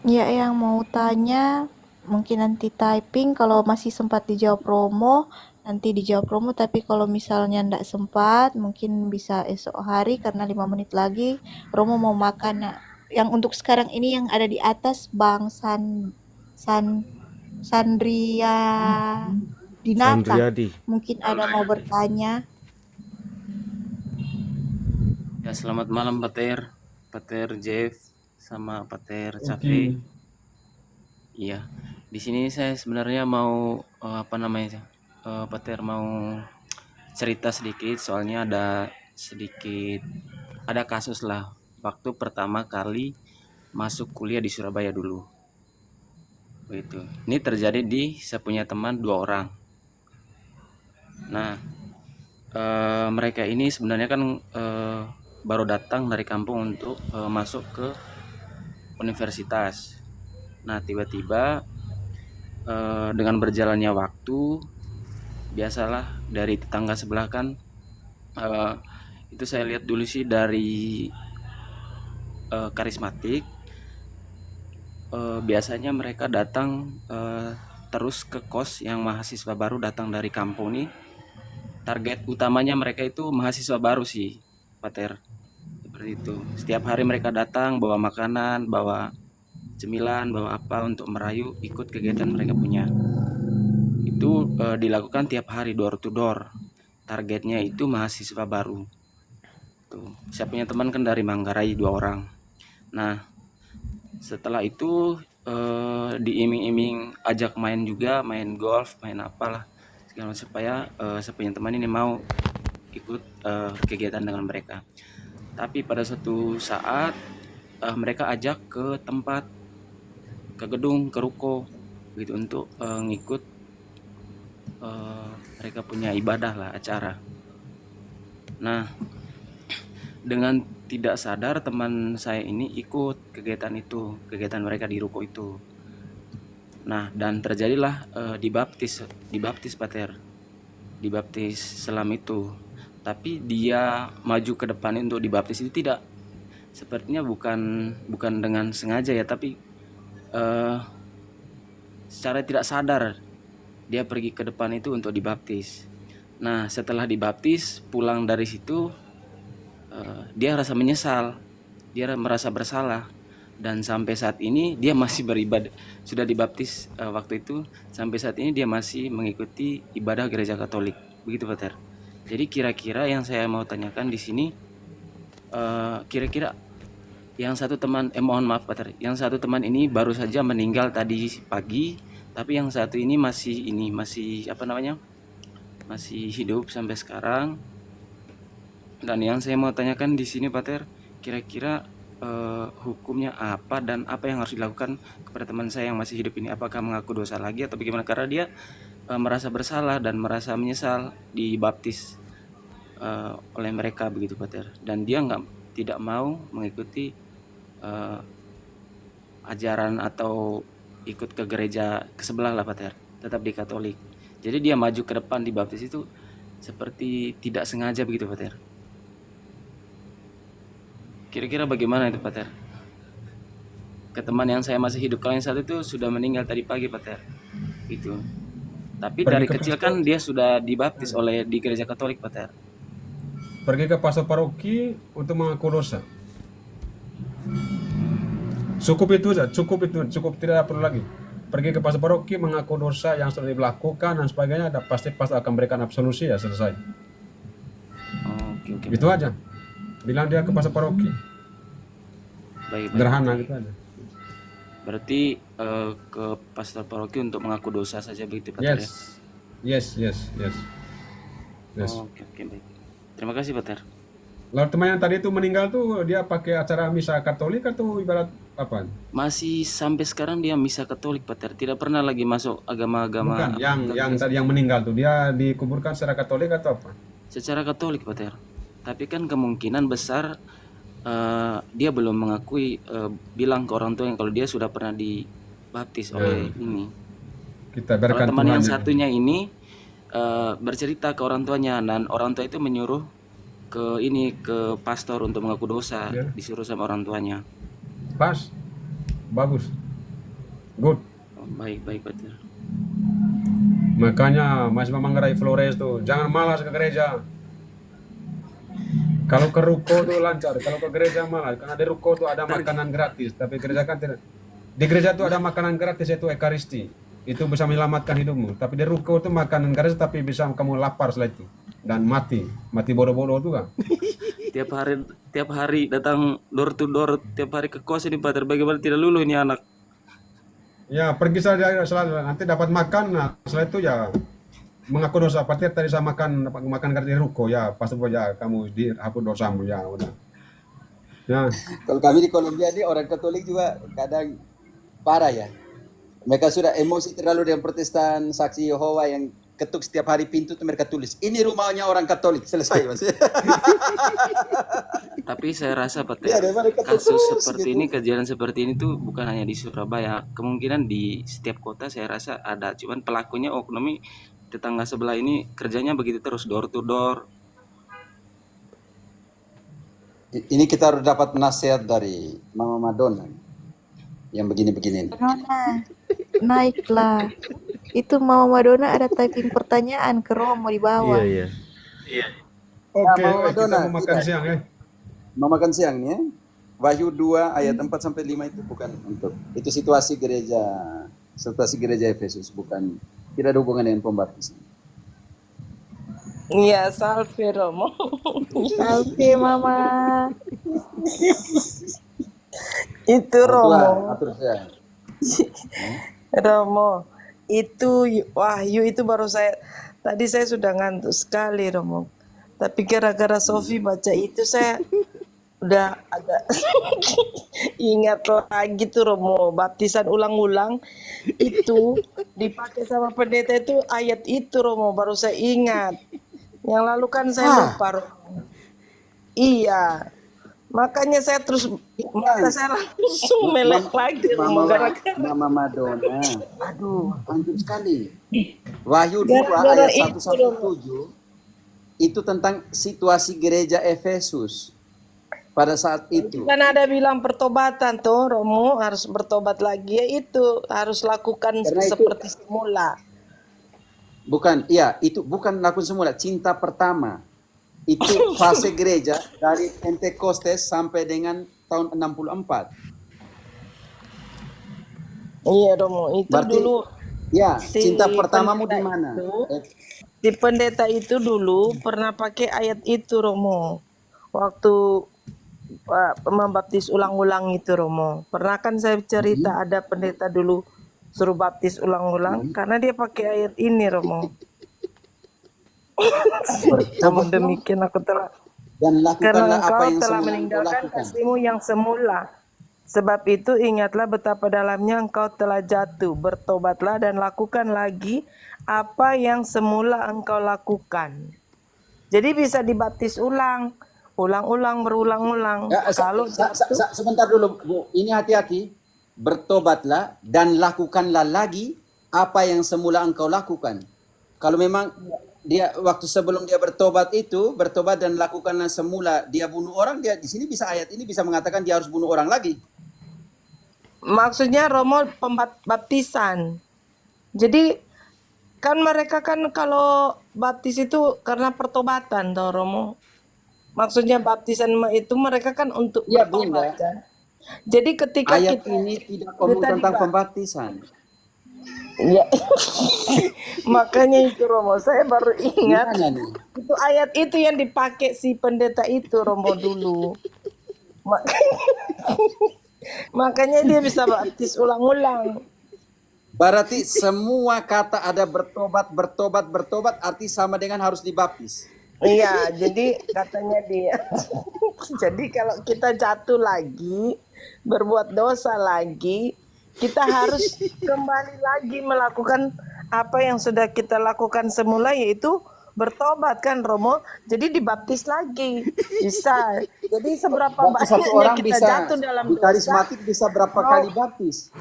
[SPEAKER 6] Ya, yang mau tanya mungkin nanti typing, kalau masih sempat dijawab Romo, nanti dijawab Romo, tapi kalau misalnya ndak sempat, mungkin bisa esok hari karena 5 menit lagi. Romo mau makan. Nah, yang untuk sekarang ini yang ada di atas Bang Sandria Dinata,
[SPEAKER 4] Sandriadi.
[SPEAKER 6] mungkin ada mau bertanya.
[SPEAKER 7] Ya, selamat malam Pater Jeff sama Pater Café. Iya, di sini saya sebenarnya mau Pater mau cerita sedikit, soalnya ada kasus lah waktu pertama kali masuk kuliah di Surabaya dulu. Begitu. Ini terjadi di saya punya teman 2 orang. Nah, mereka ini sebenarnya kan baru datang dari kampung untuk masuk ke universitas. Nah, tiba-tiba dengan berjalannya waktu, biasalah dari tetangga sebelah kan, itu saya lihat dulu sih dari karismatik, biasanya mereka datang terus ke kos yang mahasiswa baru datang dari kampung nih. Target utamanya mereka itu mahasiswa baru sih, Pater. Seperti itu. Setiap hari mereka datang bawa makanan, bawa cemilan, bawa apa untuk merayu ikut kegiatan mereka punya. Itu dilakukan tiap hari door to door. Targetnya itu mahasiswa baru. Tuh, saya punya teman kan dari Manggarai 2 orang. Nah, setelah itu diiming-iming ajak main juga, main golf, main apalah segala supaya saya punya teman ini mau ikut kegiatan dengan mereka. Tapi pada suatu saat mereka ajak ke tempat, ke gedung, ke ruko gitu untuk ngikut mereka punya ibadah lah, acara. Nah, dengan tidak sadar teman saya ini ikut kegiatan itu, kegiatan mereka di ruko itu. Nah, dan terjadilah dibaptis Pater, dibaptis selam itu. Tapi dia maju ke depan untuk dibaptis itu tidak, sepertinya bukan dengan sengaja ya, tapi secara tidak sadar dia pergi ke depan itu untuk dibaptis. Nah, setelah dibaptis pulang dari situ, dia rasa menyesal, dia merasa bersalah, dan sampai saat ini dia masih beribadah. Sudah dibaptis waktu itu, sampai saat ini dia masih mengikuti ibadah gereja Katolik. Begitu, Pater. Jadi kira-kira yang saya mau tanyakan di sini, kira-kira yang satu teman, mohon maaf Pater, yang satu teman ini baru saja meninggal tadi pagi, tapi yang satu ini masih masih hidup sampai sekarang. Dan yang saya mau tanyakan di sini Pater, kira-kira hukumnya apa dan apa yang harus dilakukan kepada teman saya yang masih hidup ini? Apakah mengaku dosa lagi atau bagaimana? Karena dia merasa bersalah dan merasa menyesal dibaptis oleh mereka begitu Pater, dan dia tidak mau mengikuti ajaran atau ikut ke gereja ke sebelah lah Pater, tetap di Katolik. Jadi dia maju ke depan dibaptis itu seperti tidak sengaja begitu Pater. Kira-kira bagaimana itu Pater? Ke teman yang saya masih hidup, kalau yang satu itu sudah meninggal tadi pagi Pater. Itu. Tapi
[SPEAKER 5] Pergi
[SPEAKER 7] dari
[SPEAKER 5] ke
[SPEAKER 7] kecil kan dia sudah dibaptis oleh di gereja Katolik Pater.
[SPEAKER 5] Pergi ke pastor paroki untuk mengaku dosa. Cukup itu saja, cukup tidak perlu lagi. Pergi ke pastor paroki mengaku dosa yang sudah dilakukan dan sebagainya, dan pasti akan berikan absolusi, ya selesai.
[SPEAKER 7] Oh, oke.
[SPEAKER 5] Itu aja. Bilang dia ke pastor paroki.
[SPEAKER 7] Baik.
[SPEAKER 5] Sederhana gitu aja.
[SPEAKER 7] Berarti ke pastor paroki untuk mengaku dosa saja begitu Pater ya?
[SPEAKER 5] Yes.
[SPEAKER 7] Oh, oke, baik. Terima kasih Pater.
[SPEAKER 5] Lalu teman yang tadi itu meninggal tuh dia pakai acara misa Katolik atau ibarat apa?
[SPEAKER 7] Masih sampai sekarang dia misa Katolik Pater, tidak pernah lagi masuk agama-agama.
[SPEAKER 5] Bukan, yang tadi yang meninggal tuh dia dikuburkan secara Katolik atau apa?
[SPEAKER 7] Secara Katolik Pater. Tapi kan kemungkinan besar dia belum mengakui, bilang ke orang tua yang kalau dia sudah pernah dibaptis oleh ini.
[SPEAKER 5] Kita
[SPEAKER 7] Kalau
[SPEAKER 5] berikan
[SPEAKER 7] teman yang
[SPEAKER 5] Tuhan.
[SPEAKER 7] satunya ini bercerita ke orang tuanya, dan orang tua itu menyuruh ke pastor untuk mengaku dosa,
[SPEAKER 5] Ya.
[SPEAKER 7] disuruh sama orang tuanya.
[SPEAKER 5] Pas, bagus, good.
[SPEAKER 7] Oh, baik Pater.
[SPEAKER 5] Makanya Mas Manggarai Flores tuh jangan malas ke gereja. Kalau ke ruko tuh lancar, kalau ke gereja malas. Karena di ruko tuh ada makanan gratis, tapi gereja kan tidak. Di gereja tuh ada makanan gratis, yaitu Ekaristi. Itu bisa menyelamatkan hidupmu. Tapi di ruko tuh makanan gratis, tapi bisa kamu lapar setelah itu dan mati bodoh-bodoh tuh kan.
[SPEAKER 7] Tiap hari datang door to door, tiap hari ke kos ini Pater. Bagaimana tidak luluh ini anak?
[SPEAKER 5] Ya pergi saja selalu, nanti dapat makan. Nah setelah itu ya mengaku dosa. Pater tadi saya makan gratis di ruko, ya pasti ya kamu dihapus dosamu, ya udah. Ya.
[SPEAKER 3] Kalau kami di Kolombia ini orang Katolik juga kadang parah ya. Mereka sudah emosi terlalu dengan Protestan, saksi Yehova yang ketuk setiap hari pintu itu mereka tulis, ini rumahnya orang Katolik, selesai Mas.
[SPEAKER 7] Tapi saya rasa Pater,
[SPEAKER 3] Iya, mereka
[SPEAKER 7] kasus
[SPEAKER 3] terus
[SPEAKER 7] seperti
[SPEAKER 3] gitu.
[SPEAKER 7] ini, kejadian seperti ini tuh bukan hanya di Surabaya, kemungkinan di setiap kota saya rasa ada. Cuman pelakunya oknum tetangga sebelah ini kerjanya begitu terus, door to door.
[SPEAKER 3] Ini kita harus dapat nasihat dari Mama Madonna yang begini-begini.
[SPEAKER 6] Madonna, naiklah. Itu Mama Madonna ada typing pertanyaan ke Romo di bawah.
[SPEAKER 4] Iya.
[SPEAKER 5] Oke,
[SPEAKER 3] Mama
[SPEAKER 5] kita
[SPEAKER 3] Madonna,
[SPEAKER 5] mau makan
[SPEAKER 3] tidak.
[SPEAKER 5] siang ya.
[SPEAKER 3] Mau makan siang nih ya. Wahyu 2 ayat 4 sampai 5 itu bukan untuk. Itu situasi gereja Efesus, bukan, tidak ada hubungan dengan pembaptisan.
[SPEAKER 8] Iya, salve Romo.
[SPEAKER 6] Salve Mama.
[SPEAKER 8] Itu Romo.
[SPEAKER 3] Atur saya.
[SPEAKER 8] Romo. Itu Wahyu itu baru tadi saya sudah ngantuk sekali Romo. Tapi gara-gara Sofi baca itu saya udah agak ingat lagi tuh Romo, baptisan ulang-ulang itu dipakai sama pendeta itu ayat itu Romo, baru saya ingat. Yang lalu kan saya lupa Romo. Iya. Makanya saya terus saya langsung melek lagi Romo gara-gara
[SPEAKER 3] Mama Madonna. Aduh, hancur sekali. Wahyu 2
[SPEAKER 8] Gara-gara
[SPEAKER 3] ayat 1
[SPEAKER 8] itu,
[SPEAKER 3] sampai
[SPEAKER 8] Romo.
[SPEAKER 3] 7 itu tentang situasi gereja Efesus pada saat itu.
[SPEAKER 8] Kan ada bilang pertobatan tuh Romo, harus bertobat lagi, ya itu harus lakukan
[SPEAKER 3] Karena itu-
[SPEAKER 8] seperti semula.
[SPEAKER 3] Bukan, iya, itu bukan lakukan semula, cinta pertama. Itu fase gereja dari Pentekostes sampai dengan tahun 64.
[SPEAKER 8] Iya Romo, itu
[SPEAKER 3] Berarti-
[SPEAKER 8] dulu
[SPEAKER 3] Ya,
[SPEAKER 8] si
[SPEAKER 3] cinta pertamamu
[SPEAKER 8] pendeta
[SPEAKER 3] di mana?
[SPEAKER 8] si pendeta itu dulu pernah pakai ayat itu Romo. Waktu membaptis ulang-ulang itu Romo. Pernah kan saya cerita ada pendeta dulu suruh baptis ulang-ulang karena dia pakai ayat ini Romo. Namun demikian aku telah
[SPEAKER 3] Dan
[SPEAKER 8] Karena
[SPEAKER 3] lakukanlah apa
[SPEAKER 8] engkau
[SPEAKER 3] yang
[SPEAKER 8] telah
[SPEAKER 3] semula engkau
[SPEAKER 8] meninggalkan
[SPEAKER 3] lakukan.
[SPEAKER 8] kasihmu yang semula. Sebab itu ingatlah betapa dalamnya engkau telah jatuh. Bertobatlah dan lakukan lagi apa yang semula engkau lakukan. Jadi bisa dibaptis ulang. Ulang-ulang, berulang-ulang.
[SPEAKER 3] Ya,
[SPEAKER 8] Kalau jatuh,
[SPEAKER 3] sebentar dulu, Bu. Ini hati-hati. Bertobatlah dan lakukanlah lagi apa yang semula engkau lakukan. Kalau memang dia waktu sebelum dia bertobat dan lakukanlah semula dia bunuh orang, dia di sini bisa ayat ini bisa mengatakan dia harus bunuh orang lagi.
[SPEAKER 8] maksudnya Romo baptisan. Jadi kan mereka kan kalau baptis itu karena pertobatan toh Romo. Maksudnya baptisan itu mereka kan untuk
[SPEAKER 3] Ya,
[SPEAKER 8] bertobat
[SPEAKER 3] Bunda.
[SPEAKER 8] kan. Jadi ketika
[SPEAKER 3] Ayat
[SPEAKER 8] kita
[SPEAKER 3] ini tidak ngomong
[SPEAKER 8] kita
[SPEAKER 3] tentang
[SPEAKER 8] dibaptis,
[SPEAKER 3] pembaptisan.
[SPEAKER 8] ya. Makanya itu Romo, saya baru ingat
[SPEAKER 3] Gimana nih?
[SPEAKER 8] itu ayat itu yang dipakai si pendeta itu Romo dulu. Makanya dia bisa baptis ulang-ulang.
[SPEAKER 3] Berarti semua kata ada bertobat arti sama dengan harus dibaptis.
[SPEAKER 8] Iya, jadi katanya dia. Jadi kalau kita jatuh lagi, berbuat dosa lagi, kita harus kembali lagi melakukan apa yang sudah kita lakukan semula, yaitu bertobat kan Romo. Jadi dibaptis lagi. Bisa. Jadi seberapa
[SPEAKER 3] Berarti satu
[SPEAKER 8] banyaknya
[SPEAKER 3] orang
[SPEAKER 8] kita
[SPEAKER 3] bisa
[SPEAKER 8] jatuh dalam
[SPEAKER 3] di
[SPEAKER 8] dosa.
[SPEAKER 3] karismatik bisa berapa kali baptis?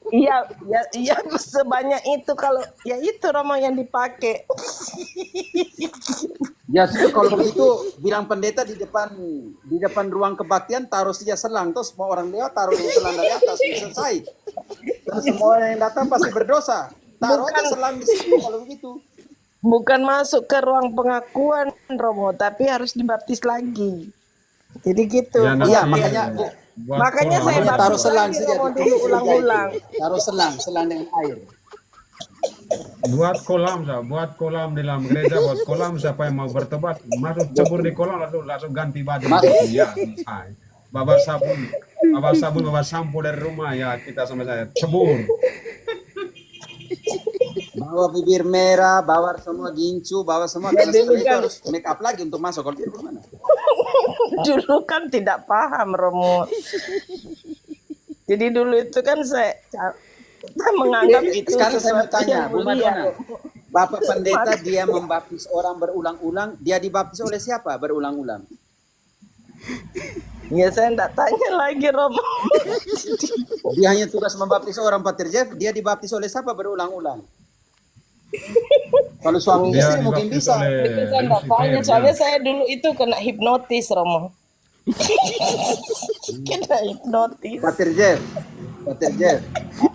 [SPEAKER 8] Iya, iya sebanyak itu kalau ya itu Romo yang dipakai.
[SPEAKER 3] Ya sudah, kalau begitu bilang pendeta di depan ruang kebaktian taruh saja selang, terus semua orang lewat taruh selang dari atas, selesai. Terus semua orang yang datang pasti berdosa. Taruh aja selang di situ kalau begitu.
[SPEAKER 8] Bukan masuk ke ruang pengakuan Romo, tapi harus dibaptis lagi. Jadi gitu.
[SPEAKER 5] Ya, nanti,
[SPEAKER 3] Iya, makanya
[SPEAKER 5] buat
[SPEAKER 8] Makanya
[SPEAKER 5] kolam.
[SPEAKER 8] saya
[SPEAKER 3] makanya taruh
[SPEAKER 8] baptis
[SPEAKER 3] selang
[SPEAKER 8] lagi
[SPEAKER 3] saja
[SPEAKER 8] Romo
[SPEAKER 3] di
[SPEAKER 8] dulu ulang-ulang.
[SPEAKER 3] Taruh selang dengan air.
[SPEAKER 5] buat kolam dalam gereja, buat kolam siapa yang mau bertobat masuk cebur di kolam langsung ganti baju ya selesai. Bawa sabun bawa sampo dari rumah ya kita sama saya cebur.
[SPEAKER 3] Bawa bibir merah, bawa semua gincu, bawa semua, karena setelah itu harus make up lagi untuk masuk. Kalau tidak gimana?
[SPEAKER 8] Dulu kan tidak paham Romo. Jadi dulu itu kan saya menganggap itu
[SPEAKER 3] Sekarang saya mau
[SPEAKER 8] sesuatu
[SPEAKER 3] tanya,
[SPEAKER 8] yang
[SPEAKER 3] Bu
[SPEAKER 8] mulia.
[SPEAKER 3] Madonna. Bapak pendeta dia membaptis orang berulang-ulang, dia dibaptis oleh siapa berulang-ulang?
[SPEAKER 8] Ya saya enggak tanya lagi Romo.
[SPEAKER 3] Dia hanya tugas membaptis orang, Pater Jeff, dia dibaptis oleh siapa berulang-ulang? Kalau suami
[SPEAKER 5] Dia
[SPEAKER 3] istri mungkin
[SPEAKER 5] dibaptis
[SPEAKER 3] bisa.
[SPEAKER 5] oleh
[SPEAKER 8] Itu saya enggak
[SPEAKER 5] Lucifer,
[SPEAKER 8] tanya,
[SPEAKER 5] ya.
[SPEAKER 8] soalnya saya dulu itu kena hipnotis Romo. Kena hipnotis.
[SPEAKER 3] Pater Jeff,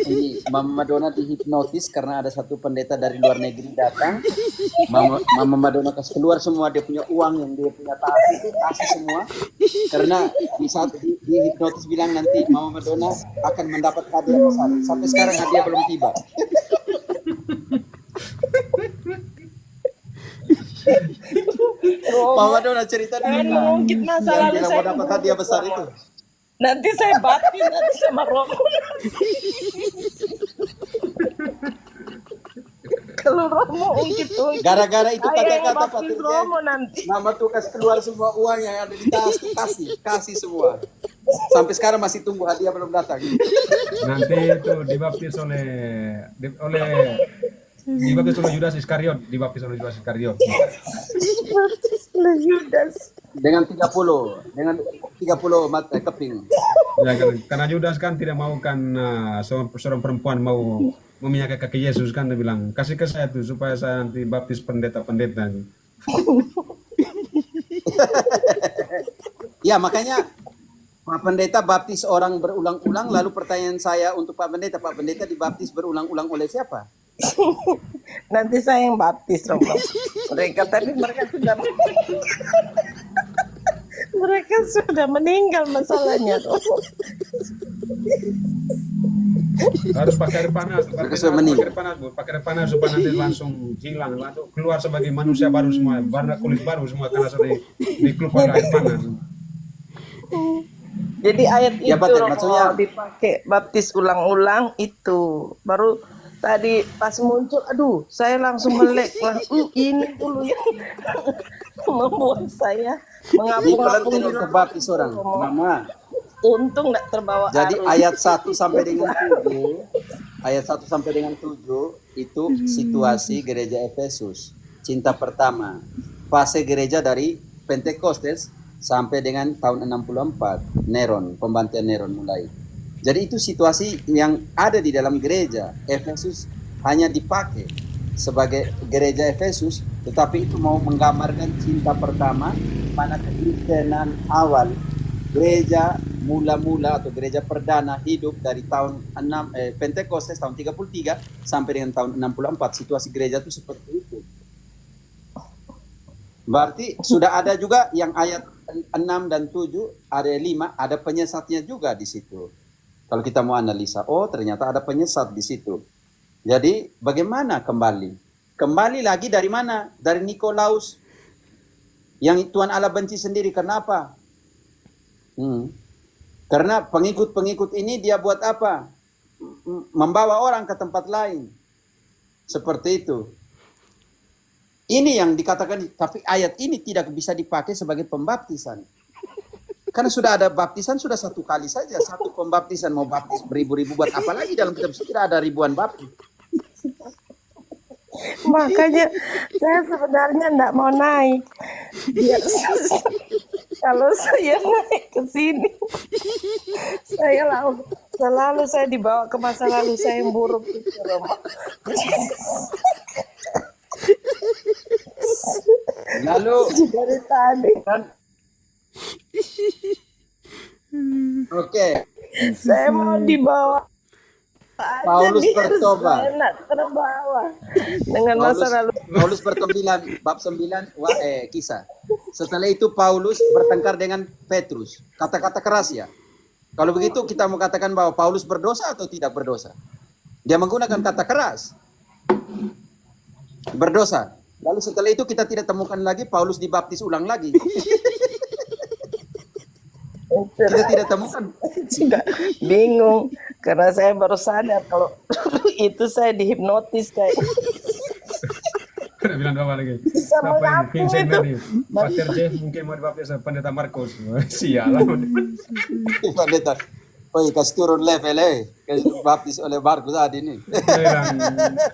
[SPEAKER 3] ini Mama Madonna dihipnotis karena ada satu pendeta dari luar negeri datang. Mama Madonna kasih keluar semua dia punya uang yang dia punya tas itu, kasih semua. Karena di saat di hipnotis bilang nanti Mama Madonna akan mendapat hadiah besar. Sampai sekarang hadiah belum tiba. Mama Madonna cerita dulu.
[SPEAKER 8] Jangan mengungkit masa
[SPEAKER 3] Yang
[SPEAKER 8] lalu
[SPEAKER 3] bilang
[SPEAKER 8] saya.
[SPEAKER 3] mau dapat hadiah besar itu.
[SPEAKER 8] Nanti saya baptis nanti sama Romo. Kalau Romo ungkit-ungkit.
[SPEAKER 3] Gara-gara itu
[SPEAKER 8] Saya yang
[SPEAKER 3] kata-kata
[SPEAKER 8] baptis
[SPEAKER 3] Pater Jeff.
[SPEAKER 8] Romo nanti.
[SPEAKER 3] Mama tuh kasih keluar semua uang yang ada di tas tuh, kasih semua. Sampai sekarang masih tunggu hadiah belum datang.
[SPEAKER 5] Nanti itu dibaptis oleh Yudas Iskariot,
[SPEAKER 8] Baptis oleh Yudas.
[SPEAKER 3] Dengan 30 keping.
[SPEAKER 5] Ya, karena Yudas kan tidak mau kan seorang perempuan mau meminyaki kaki Yesus kan, dia bilang kasih ke saya tuh supaya saya nanti baptis pendeta-pendeta.
[SPEAKER 3] Ya makanya Pak Pendeta baptis orang berulang-ulang. Lalu pertanyaan saya untuk Pak Pendeta dibaptis berulang-ulang oleh siapa?
[SPEAKER 8] Nanti saya yang baptis Romo. Mereka sudah meninggal masalahnya Romo.
[SPEAKER 5] Harus pakai air panas, pakai air panas supaya nanti langsung hilang, langsung keluar sebagai manusia baru semua, warna kulit baru semua karena sudah dikelupas air panas.
[SPEAKER 8] Jadi ayat
[SPEAKER 3] Ya,
[SPEAKER 8] itu
[SPEAKER 3] Pater,
[SPEAKER 8] Romo
[SPEAKER 3] maksudnya-
[SPEAKER 8] dipakai baptis ulang-ulang itu baru tadi pas muncul, aduh, saya langsung melek, ini dulu yang membuat saya
[SPEAKER 3] Di
[SPEAKER 8] mengapung-apung di
[SPEAKER 3] pelan baptis orang,
[SPEAKER 8] Romo.
[SPEAKER 3] Mama.
[SPEAKER 8] Untung nggak terbawa
[SPEAKER 3] Jadi
[SPEAKER 8] arus.
[SPEAKER 3] ayat 1 sampai dengan 7, ayat 1 sampai dengan 7 itu situasi gereja Efesus. Cinta pertama. Fase gereja dari Pentekostes sampai dengan tahun 64, Neron, pembantaian Neron mulai. Jadi itu situasi yang ada di dalam gereja Efesus, hanya dipakai sebagai gereja Efesus, tetapi itu mau menggambarkan cinta pertama, mana kekristenan awal, gereja mula-mula atau gereja perdana hidup dari tahun Pentekostes tahun 33 sampai dengan tahun 64. Situasi gereja itu seperti itu. Berarti sudah ada juga yang ayat 6 dan 7, ada 5, ada penyesatnya juga di situ. Kalau kita mau analisa, oh ternyata ada penyesat di situ. Jadi bagaimana kembali? Kembali lagi dari mana? Dari Nikolaus yang Tuhan Allah benci sendiri. Kenapa? Karena pengikut-pengikut ini dia buat apa? Membawa orang ke tempat lain. Seperti itu. Ini yang dikatakan, tapi ayat ini tidak bisa dipakai sebagai pembaptisan. Karena sudah ada baptisan, sudah satu kali saja. Satu pembaptisan, mau baptis beribu-ribu, buat apa lagi dalam kitab suci tidak ada ribuan baptis.
[SPEAKER 8] Makanya saya sebenarnya enggak mau naik. Biar kalau saya naik ke sini, saya selalu saya dibawa ke masa lalu saya yang buruk itu, Romo.
[SPEAKER 3] Lalu
[SPEAKER 8] Dari tadi
[SPEAKER 3] kan, oke,
[SPEAKER 8] saya mau dibawa aja
[SPEAKER 3] Paulus
[SPEAKER 8] biar
[SPEAKER 3] bertobat.
[SPEAKER 8] saya enggak terbawa dengan masa lalu.
[SPEAKER 3] Paulus bertobat, bab 9 kisah. Setelah itu Paulus bertengkar dengan Petrus. Kata-kata keras ya. Kalau begitu kita mau katakan bahwa Paulus berdosa atau tidak berdosa? Dia menggunakan kata keras. Berdosa. Lalu setelah itu kita tidak temukan lagi Paulus dibaptis ulang lagi. Kita tidak temukan.
[SPEAKER 8] Juga bingung karena saya baru sadar kalau itu saya dihipnotis kayak
[SPEAKER 5] Udah bilang apa lagi?
[SPEAKER 8] bisa
[SPEAKER 5] Apa ini?
[SPEAKER 8] mengaku
[SPEAKER 5] Vincent
[SPEAKER 8] itu.
[SPEAKER 5] Merdi. Pastor Jeff mungkin mau dibaptis pendeta Markus. Sialan.
[SPEAKER 3] Pendeta. Oh, kasih turun level kasih baptis oleh Markus tadi ini.
[SPEAKER 5] Bilang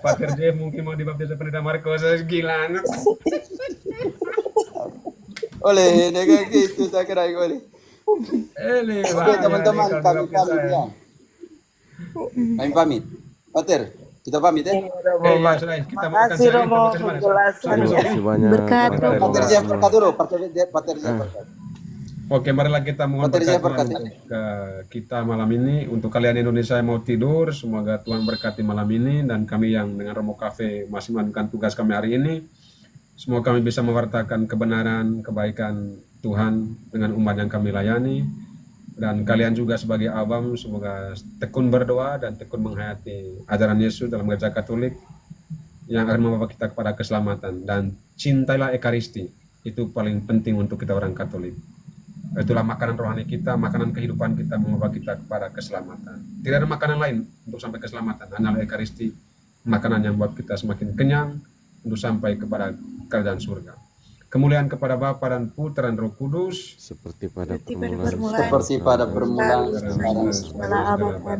[SPEAKER 5] Pastor Jeff mungkin mau dibaptis pendeta Markus. Gila anak.
[SPEAKER 3] Oleh ini kayak gitu saya kira oleh. Oke teman-teman, kami pamit ya. Kami pamit. Pater, kita pamit ya.
[SPEAKER 5] Ya sudah, kita mau
[SPEAKER 8] Makasih Romo
[SPEAKER 5] Sampai
[SPEAKER 8] penjelasan.
[SPEAKER 5] besok.
[SPEAKER 4] Terima kasih banyak.
[SPEAKER 6] Berkat,
[SPEAKER 4] Pater
[SPEAKER 6] Romo.
[SPEAKER 3] Pater
[SPEAKER 4] Dasmo.
[SPEAKER 3] Jeff berkat dulu, Pater Jeff berkat.
[SPEAKER 5] Oke, marilah kita mohon
[SPEAKER 3] Pater
[SPEAKER 5] berkat
[SPEAKER 3] Jeff
[SPEAKER 5] Tuhan
[SPEAKER 3] berkat.
[SPEAKER 5] untuk kita malam ini. Untuk kalian Indonesia yang mau tidur, semoga Tuhan berkati malam ini. Dan kami yang dengan Romo Cafe masih melakukan tugas kami hari ini, semoga kami bisa mewartakan kebenaran, kebaikan Tuhan dengan umat yang kami layani. Dan kalian juga sebagai awam, semoga tekun berdoa dan tekun menghayati ajaran Yesus dalam gereja Katolik yang akan membawa kita kepada keselamatan. Dan cintailah Ekaristi, itu paling penting untuk kita orang Katolik. Itulah makanan rohani kita, makanan kehidupan kita, membawa kita kepada keselamatan. Tidak ada makanan lain untuk sampai keselamatan, hanyalah Ekaristi, makanan yang buat kita semakin kenyang untuk sampai kepada kerajaan surga. Kemuliaan kepada Bapa dan Putra dan Roh Kudus,
[SPEAKER 4] Seperti pada
[SPEAKER 6] Seperti pada
[SPEAKER 4] permulaan.
[SPEAKER 6] permulaan.
[SPEAKER 3] Seperti pada permulaan,
[SPEAKER 6] Sekarang,
[SPEAKER 3] sekarang,
[SPEAKER 6] segala abad.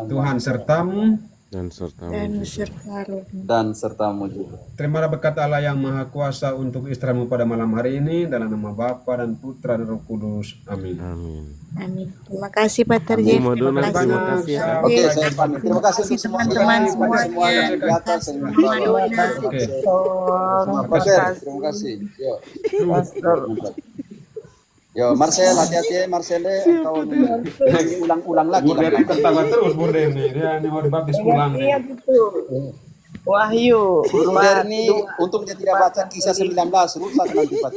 [SPEAKER 5] Tuhan sertamu.
[SPEAKER 4] Dan serta
[SPEAKER 6] Dan serta rohmu.
[SPEAKER 3] dan sertamu juga.
[SPEAKER 5] Terimalah berkat Allah yang Maha Kuasa untuk istirahatmu pada malam hari ini, dalam nama Bapa dan Putra dan Roh Kudus. Amin.
[SPEAKER 4] Amin.
[SPEAKER 6] Amin. Terima kasih Pater Jeff.
[SPEAKER 4] Bung
[SPEAKER 6] Terima
[SPEAKER 4] Madonna,
[SPEAKER 6] kasih.
[SPEAKER 4] terima kasih ya.
[SPEAKER 3] Oke, saya pamit. Terima kasih untuk
[SPEAKER 6] teman-teman semuanya.
[SPEAKER 3] Di atas yang di
[SPEAKER 6] Terima
[SPEAKER 3] bawah.
[SPEAKER 6] kasih.
[SPEAKER 5] Oke.
[SPEAKER 3] Terima kasih. Terima kasih. Yo, Marcel, hati-hati ya, Marcel. Kau ulang-ulang lagi.
[SPEAKER 5] Burde ini ketawa terus Burde ini. Dia ini mau dibaptis ulang nih.
[SPEAKER 8] Ingat itu. Wahyu.
[SPEAKER 3] Bruder nih, untung dia tidak baca kisah 19, rusak nanti Pak.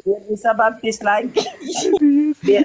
[SPEAKER 8] Dia bisa baptis lagi. Dia